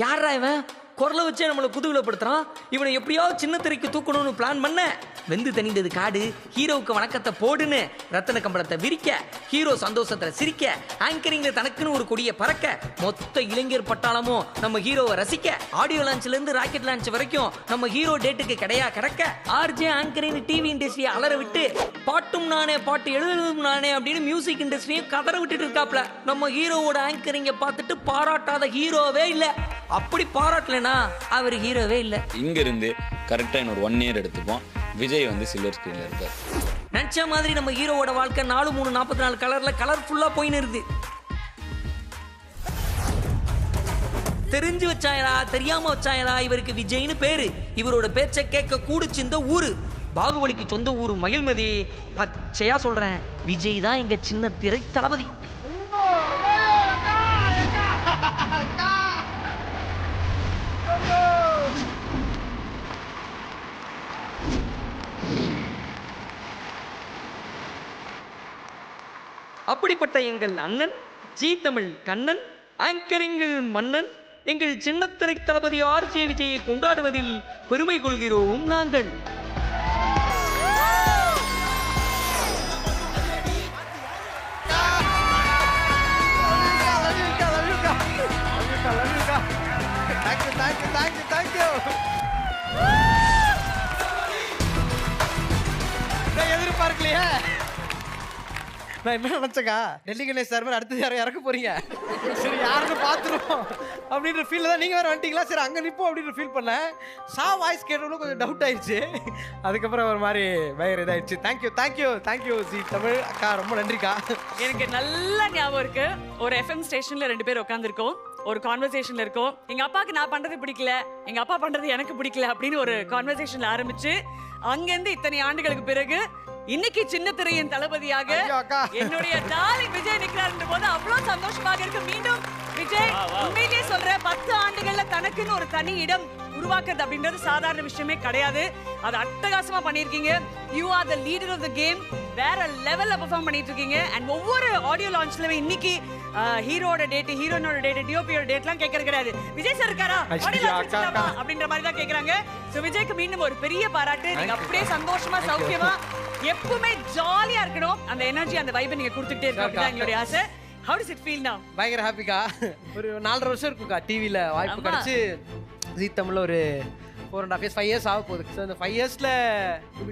யாரா இவன் குரலை வச்சே நம்மளை குதூகலப்படுத்துறான், இவனை எப்படியாவது சின்ன திரைக்கு தூக்கணும்னு பிளான் பண்ண வெந்து தணிந்தது காடு. ஹீரோவுக்கு வணக்கத்தை போடுன்னு ரத்தன கம்பளத்தை விரிக்க, ஹீரோ சந்தோஷத்துல சிரிக்க, ஆங்கரிங்ல தனக்குன்னு ஒரு கொடியை பறக்க, மொத்த இளைஞர் பட்டாளமும் நம்ம ஹீரோவை ரசிக்க, ஆடியோ லான்ச்ல இருந்து ராக்கெட் லான்ச் வரைக்கும் நம்ம ஹீரோ டேட்டுக்கு கிடையா கிடக்க, ஆர்ஜே ஆங்கரிங் டிவி இண்டஸ்ட்ரியை அலற விட்டு பாட்டும் நானே பாட்டு எழுதும் நானே அப்படின்னு மியூசிக் இண்டஸ்ட்ரியை கதற விட்டுட்டு இருக்காப்ல. நம்ம ஹீரோவோட ஆங்கரிங்க பார்த்துட்டு பாராட்டாத ஹீரோவே இல்ல. அப்படி பாராட்டலனா அவர் ஹீரோவே இல்ல. இங்க இருந்து கரெக்டா இன்னொரு 1 இயர் எடுத்துப்போம். விஜய் வந்து சில்வர் ஸ்கிரீன்ல இருக்கார். நினைச்ச மாதிரி நம்ம ஹீரோவோட வாழ்க்கை 4-3-44 கலர்ல கலர்ஃபுல்லா போயின்னு இருக்கு. தெரிஞ்சு வச்சாயரா தெரியாம வச்சாயரா இவருக்கு விஜய்னு பேரு. இவரோட பேச்சை கேட்க கூடுச்சு இந்த ஊரு. பாகுபலிக்கு சொந்த ஊரு மகிழ்மதி. பச்சையா சொல்றேன், விஜய் தான் எங்க சின்ன திரை தளபதி. அப்படிப்பட்ட எங்கள் அண்ணன் ஜி தமிழ் கண்ணன், ஆங்கரிங்கில் மன்னன், எங்கள் சின்னத்திரை தளபதி ஆர்ஜே விஜயை கொண்டாடுவதில் பெருமை கொள்கிறோம் நாங்கள். எதிர்பார்க்கலையே. நான் என்ன நினைச்சேக்கா, டெல்லி கணேஷ் சார் மாதிரி அடுத்து யாரும் இறக்க போறீங்க, சரி யாருன்னு பார்த்துருவோம் அப்படின்ற ஃபீல் தான். நீங்கள் வேறு வந்துட்டீங்களா, சரி அங்கே நிற்போம் அப்படின்னு ஃபீல் பண்ணேன். வாய்ஸ் கேட்டவங்களும் கொஞ்சம் டவுட் ஆயிடுச்சு. அதுக்கப்புறம் ஒரு மாதிரி பயங்கர இதாகிடுச்சு. தேங்க்யூ ஜி தமிழ் அக்கா, ரொம்ப நன்றிக்கா. எனக்கு நல்லா ஞாபகம் இருக்கு, ஒரு எஃப்எம் ஸ்டேஷன்ல 2 பேர் உட்காந்துருக்கோம், ஒரு கான்வர்சேஷன்ல இருக்கோம். எங்க அப்பாவுக்கு நான் பண்றது பிடிக்கல, எங்க அப்பா பண்றது எனக்கு பிடிக்கல அப்படின்னு ஒரு கான்வர்சேஷன்ல ஆரம்பிச்சு அங்கிருந்து இத்தனை ஆண்டுகளுக்கு பிறகு இன்னைக்கு சின்ன திரையின் தளபதியாக என்னுடைய டார்லிங் விஜய் நிக்கிறாருன்ற போது அவ்வளவு சந்தோஷமாக இருக்கு. மீண்டும் விஜய், உண்மையிலேயே சொல்ற 10 ஆண்டுகள்ல தனக்குன்னு ஒரு தனி இடம் உருவாக்குறது அப்படின்றது சாதாரண விஷயமே கிடையாது. அது அட்டகாசமா பண்ணிருக்கீங்க. You are the leader of the game. வேற லெவல்ல பெர்ஃபார்ம் பண்ணிட்டு இருக்கீங்க. அண்ட் ஒவ்வொரு ஆடியோ லான்ச்லவே இன்னைக்கு ஹீரோட டேட், ஹீரோனோட டேட், டிஓபியோட டேட்லாம் கேட்கறது கிடையாது. விஜய் சார் இருக்காரா அப்படின்ற மாதிரி தான் கேக்குறாங்க. சோ விஜய்க்கு மீண்டும் ஒரு பெரிய பாராட்டு. நீங்க அப்படியே சந்தோஷமா சௌக்கியமா எப்பவுமே ஜாலியா இருக்கணும். அந்த எனர்ஜி, அந்த வைபை நீங்க கொடுத்துட்டே இருக்கணும், எங்களுடைய ஆசை. How does it feel now? பயங்கர ஹாப்பிக்கா. ஒரு 4.5 வருஷம் இருக்குக்கா டிவியில் வாய்ப்பு கிடைச்சி. ஜீ தமிழில் ஒரு 4.5 இயர்ஸ் 5 இயர்ஸ் ஆக போகுது. ஸோ அந்த 5 இயர்ஸில்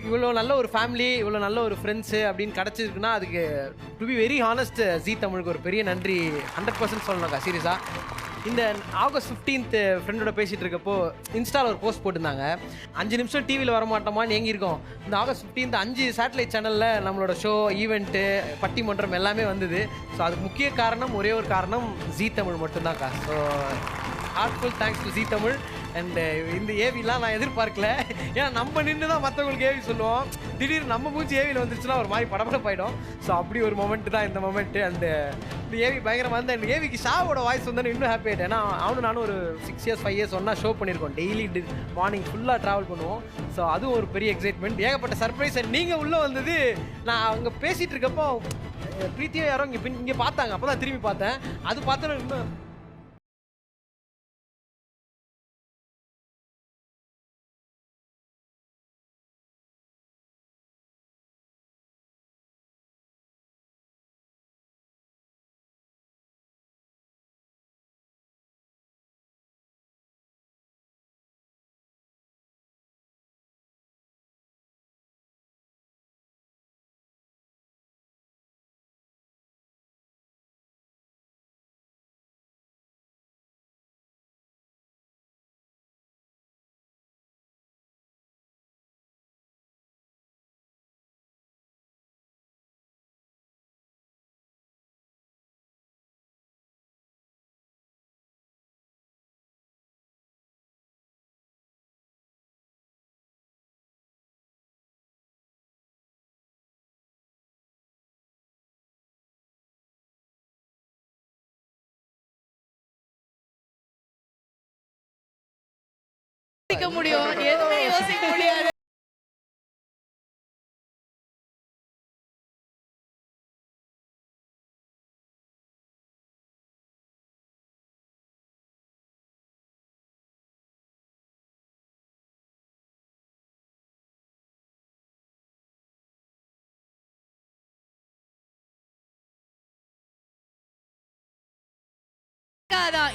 இவ்வளோ நல்ல ஒரு ஃபேமிலி, இவ்வளோ நல்ல ஒரு ஃப்ரெண்ட்ஸு அப்படின்னு கிடச்சிருக்குன்னா அதுக்கு டு பி வெரி ஹானஸ்ட் ஜீ தமிழுக்கு ஒரு பெரிய நன்றி 100% சொல்லணும்க்கா, சீரியஸாக. இந்த ஆகஸ்ட் 15th ஃப்ரெண்டோட பேசிகிட்டு இருக்கப்போ இன்ஸ்டாவில் ஒரு போஸ்ட் போட்டிருந்தாங்க, 5 நிமிஷம் டிவியில் வரமாட்டோமான்னு ஏங்கியிருக்கோம். இந்த ஆகஸ்ட் 15th 5 சேட்டலைட் சேனலில் நம்மளோட ஷோ, ஈவெண்ட்டு, பட்டிமன்றம் எல்லாமே வந்தது. ஸோ அதுக்கு முக்கிய காரணம், ஒரே ஒரு காரணம் ஜீ தமிழ் மட்டும்தான்க்கா. So heartful thanks to Zee Tamil. And இந்த ஏவிலாம் நான் எதிர்பார்க்கல. ஏன்னா நம்ம நின்று தான் மற்றவங்களுக்கு ஏவி சொல்லுவோம், திடீர்னு நம்ம மூஞ்சி ஏவியில் வந்துருச்சுன்னா ஒரு மாதிரி படப்படப்பாயிடும். ஸோ அப்படி ஒரு மொமெண்ட் தான் இந்த மொமெண்ட்டு. அண்டு இந்த ஏவி பயங்கரமாக இருந்தால் இந்த ஏவிக்கு ஷாவோட வாய்ஸ் வந்தோன்னு இன்னும் ஹாப்பி ஆகிட்டேன். ஏன்னா நானும் ஒரு 6 இயர்ஸ் 5 இயர்ஸ் ஒன்றா ஷோ பண்ணியிருக்கோம். டெய்லி மார்னிங் ஃபுல்லாக ட்ராவல் பண்ணுவோம். ஸோ அதுவும் ஒரு பெரிய எக்ஸைட்மெண்ட், ஏகப்பட்ட சர்ப்ரைஸ். அண்ட் நீங்கள் உள்ளே வந்தது, நான் அங்கே பேசிகிட்டு இருக்கப்போ பிரீத்தியோ யாரோ இங்கே பார்த்தாங்க, அப்போ தான் திரும்பி பார்த்தேன். அது பார்த்தோன்னா இன்னும் யோசிக்க முடியும், எதுவுமே யோசிக்க முடியாது.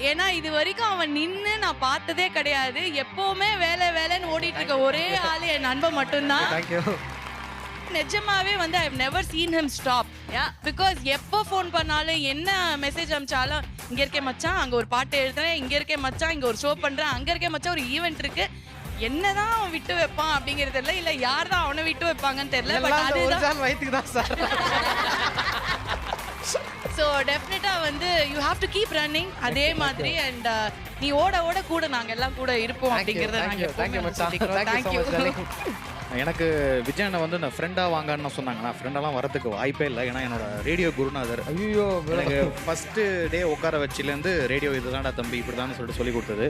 ஏன்னா இது வரைக்கும் அவன் நின்னு நான் பார்த்ததே கிடையாது. எப்பவுமே வேலை வேலைன்னு ஓடிட்டு இருக்க ஒரே ஆளு என் நண்பன் மட்டும்தான். நிஜமாவே வந்து I've never seen him stop. Because எப்போ ஃபோன் பண்ணாலும் என்ன மெசேஜ் அனுப்பிச்சாலும் இங்க இருக்கே மச்சான், அங்க ஒரு பாட்டு எழுதுறேன், இங்க இருக்கே மச்சான், இங்க ஒரு ஷோ பண்றேன், அங்க இருக்கே மச்சான் ஒரு ஈவென்ட் இருக்கு. என்னதான் அவன் விட்டு வைப்பான் அப்படிங்கிறது தெரியல, இல்ல யார் தான் அவனை விட்டு வைப்பாங்கன்னு தெரியல. பட் அதுதான் வயித்துக்கு தான் சார். ஸோ டெஃபினட்டாக வந்து you have to keep running அதே மாதிரி. அண்ட் நீ ஓட ஓட கூட நாங்கள் எல்லாம் கூட இருப்போம் அப்படிங்கிறத நாங்கள். எனக்கு விஜய் அண்ணன் வந்து நான் ஃப்ரெண்டாக வாங்கன்னு சொன்னாங்க. நான் ஃப்ரெண்டெல்லாம் வரதுக்கு வாய்ப்பே இல்லை. ஏன்னா என்னோட ரேடியோ குருநாதர். ஐயோ, எனக்கு ஃபஸ்ட்டு டே உட்கார வச்சிலேருந்து ரேடியோ இதுதான்டா தம்பி இப்படி தான் சொல்லிட்டு சொல்லி கொடுத்தது.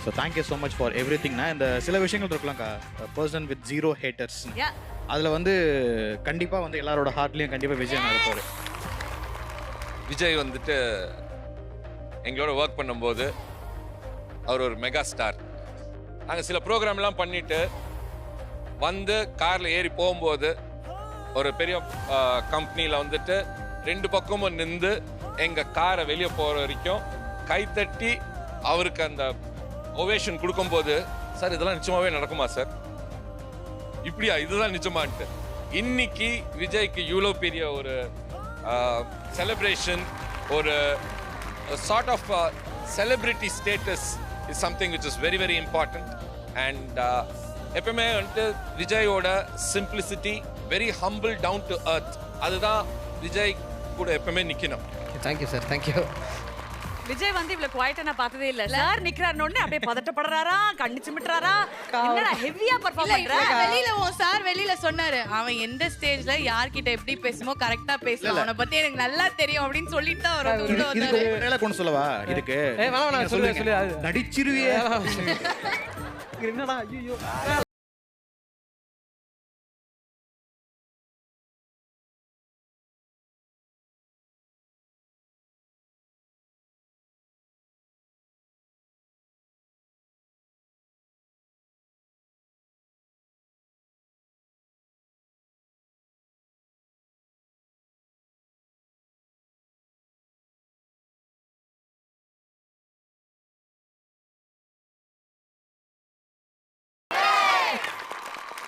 So thank you so much for every திங்னா. இந்த சில விஷயங்கள் இருக்கலாம்க்கா, பர்சன் வித் 0 haters. அதில் வந்து கண்டிப்பாக வந்து எல்லாரோட ஹார்ட்லேயும் கண்டிப்பாக விஜய் அண்ணன் இருப்பார். விஜய் வந்துட்டு எங்களோட ஒர்க் பண்ணும்போது அவர் ஒரு மெகா ஸ்டார். நாங்கள் சில ப்ரோக்ராம்லாம் பண்ணிட்டு வந்து காரில் ஏறி போகும்போது ஒரு பெரிய கம்பெனியில் வந்துட்டு 2 பக்கமும் நின்று எங்கள் காரை வெளியே போகிற வரைக்கும் கைத்தட்டி அவருக்கு அந்த ஒவேஷன் கொடுக்கும்போது, சார் இதெல்லாம் நிச்சயமாகவே நடக்குமா சார், இப்படியா இதுதான் நிஜமான்ட்டு. இன்னைக்கு விஜய்க்கு இவ்வளோ பெரிய ஒரு celebration or a sort of celebrity status is something which is very very important. And எப்பவுமே வந்து விஜயோட simplicity, very humble, down to earth, அதுதான் விஜய் கூட எப்பவுமே நிக்கணும். Thank you sir, thank you. விஜய் வந்து இவ்வளவு குவைட்டா நான் பார்த்ததே இல்ல. சார் நிக்கறாருன்னு உடனே அப்படியே பதட்டப்படுறாரா, கண்ணு சிமிட்றாரா, என்னடா ஹெவியா பெர்ஃபார்ம் பண்ற. வெளியில சார் வெளியில சொன்னாரு, அவன் எந்த ஸ்டேஜ்ல யார்கிட்ட எப்படி பேசுமோ கரெக்டா பேசலாம், அவனை பத்தி எனக்கு நல்லா தெரியும் அப்படின்னு சொல்லிட்டு தான் அவர் உள்ள வந்தாரு. இதுக்கு மேல கொண்டு சொல்லவா? இதுக்கு நான் சொல்லு நடிச்சிருவியே. என்னடா ஐயோ.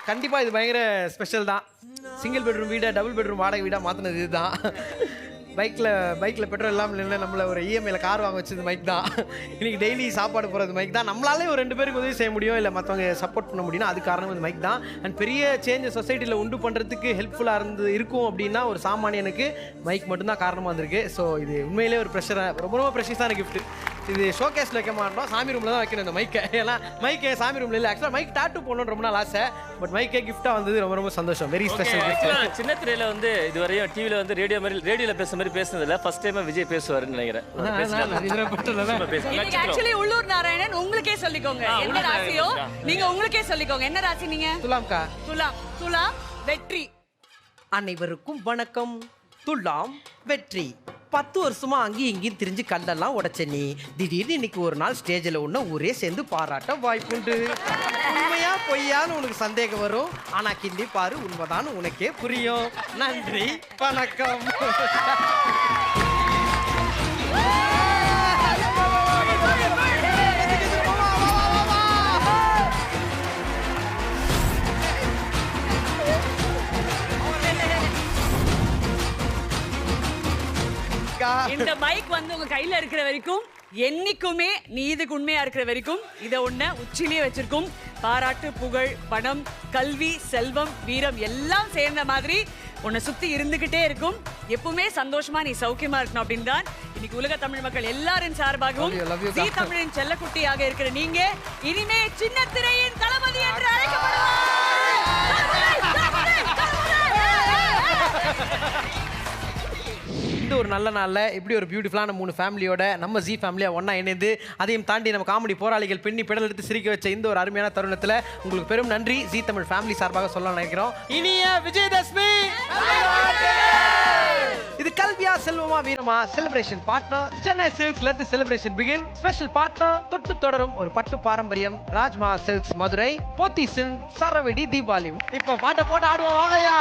கண்டிப்பாக இது பயங்கர ஸ்பெஷல் தான். சிங்கிள் பெட்ரூம் வீடை டபுள் பெட்ரூம் வாடகை வீடாக மாற்றினது இதுதான். பைக்கில் பெட்ரோல் இல்லாமல் இல்லை, நம்மளை ஒரு இஎம்ஐயில் கார் வாங்க வச்சது மைக் தான். இன்றைக்கி டெய்லி சாப்பாடு போகிறது மைக் தான். நம்மளாலே ஒரு 2 பேருக்கு உதவி செய்ய முடியும், இல்லை மற்றவங்க சப்போர்ட் பண்ண முடியும்னா அது காரணம் இந்த மைக் தான். அண்ட் பெரிய சேஞ்ச் சொசைட்டியில் உண்டு பண்ணுறதுக்கு ஹெல்ப்ஃபுல்லாக இருக்கும் அப்படின்னா ஒரு சாமானியனுக்கு மைக் மட்டும்தான் காரணமாக இருந்திருக்கு. ஸோ இது உண்மையிலே ஒரு ப்ரெஷராக ரொம்ப ப்ரெஷஸான கிஃப்ட். இது ஷோகேஸில் வைக்க மாட்டோம், சாமி ரூமில் தான் வைக்கணும் இந்த மைக்கை. ஏன்னா மைக்கே சாமி ரூமில் இல்லை. ஆக்சுவலாக மைக் டாட்டூ போடணும்னு ரொம்ப நாள் ஆசை. பட் மைக்கே கிஃப்டாக வந்தது ரொம்ப சந்தோஷம். Very special. சின்ன திரையில வந்து இதுவரையும் டிவியில் வந்து ரேடியோவில் பேசுற மாதிரி பேசுனதில்ல. ஃபர்ஸ்ட் டைம் விஜய் பேசுவாருன்னு நினைக்கிறேன். ஆக்சுவலி உள்ளூர் நாராயணன் உங்களுக்கே சொல்லிக்கோங்க என்ன ராசியோ, நீங்க உங்களுக்கே சொல்லிக்கோங்க என்ன ராசி. நீங்க துலாம்க்கா. துலாம் வெற்றி. அனைவருக்கும் வணக்கம். துலாம் வெற்றி. 10 வருஷமா அங்கேயும் இங்கேயும் திரிஞ்சு கல்லெல்லாம் உடைச்ச நீ திடீர்னு இன்னைக்கு ஒரு நாள் ஸ்டேஜில் ஒன்று ஊரே சேர்ந்து பாராட்ட வாய்ப்புண்டு. உண்மையா பொய்யான்னு உனக்கு சந்தேகம் வரும், ஆனா கிள்ளி பாரு உண்மைதான் உனக்கே புரியும். நன்றி, வணக்கம். இந்த மைக் வந்து உங்க கையில இருக்கிற வரைக்கும் என்னைக்குமே நீ இதுக்கு உண்மையா இருக்கிற வரைக்கும் இதை ஒண்ணு உச்சிலேயே வச்சிருக்கும். பாராட்டு, புகழ், பணம், கல்வி, செல்வம், வீரம் எல்லாம் சேர்ந்த மாதிரி உன்னை சுத்தி இருந்துகிட்டே இருக்கும். எப்பவுமே சந்தோஷமா நீ சௌக்கியமா இருக்கணும் அப்படின்னு தான் இன்னைக்கு உலக தமிழ் மக்கள் எல்லாரின் சார்பாகவும் ஜீ தமிழின் செல்லக்குட்டியாக இருக்கிற நீங்க இனிமே சின்ன திரையின் தளபதி என்று அழைக்கப்படுவார். இந்த ஒரு நல்ல நாளில் இப்படி ஒரு பியூட்டிஃபுல்லான 3 ஃபேமிலியோட நம்ம ஜி ஃபேமிலியாக ஒன்றா இணைந்து அதையும் தாண்டி நம்ம காமெடி போராளிகள் பின்னி பெடல் எடுத்து சிரிக்க வச்ச இந்த ஒரு அருமையான தருணத்தில் உங்களுக்கு பெரும் நன்றி ஜி தமிழ் ஃபேமிலி சார்பாக சொல்ல நினைக்கிறோம். இனிய விஜயதசமி. இது கல்வியா செல்வமா வீரமா celebration partner Chennai silks let the celebration begin. Special partner தொட்டு தொடரும் ஒரு பட்டு பாரம்பரியம் ராஜ்மா சில்க்ஸ் மதுரை, போத்தீசின் சரவெடி தீபாவளி. இப்போ பாட்டை போட்டு ஆடுவோம் வாங்கயா.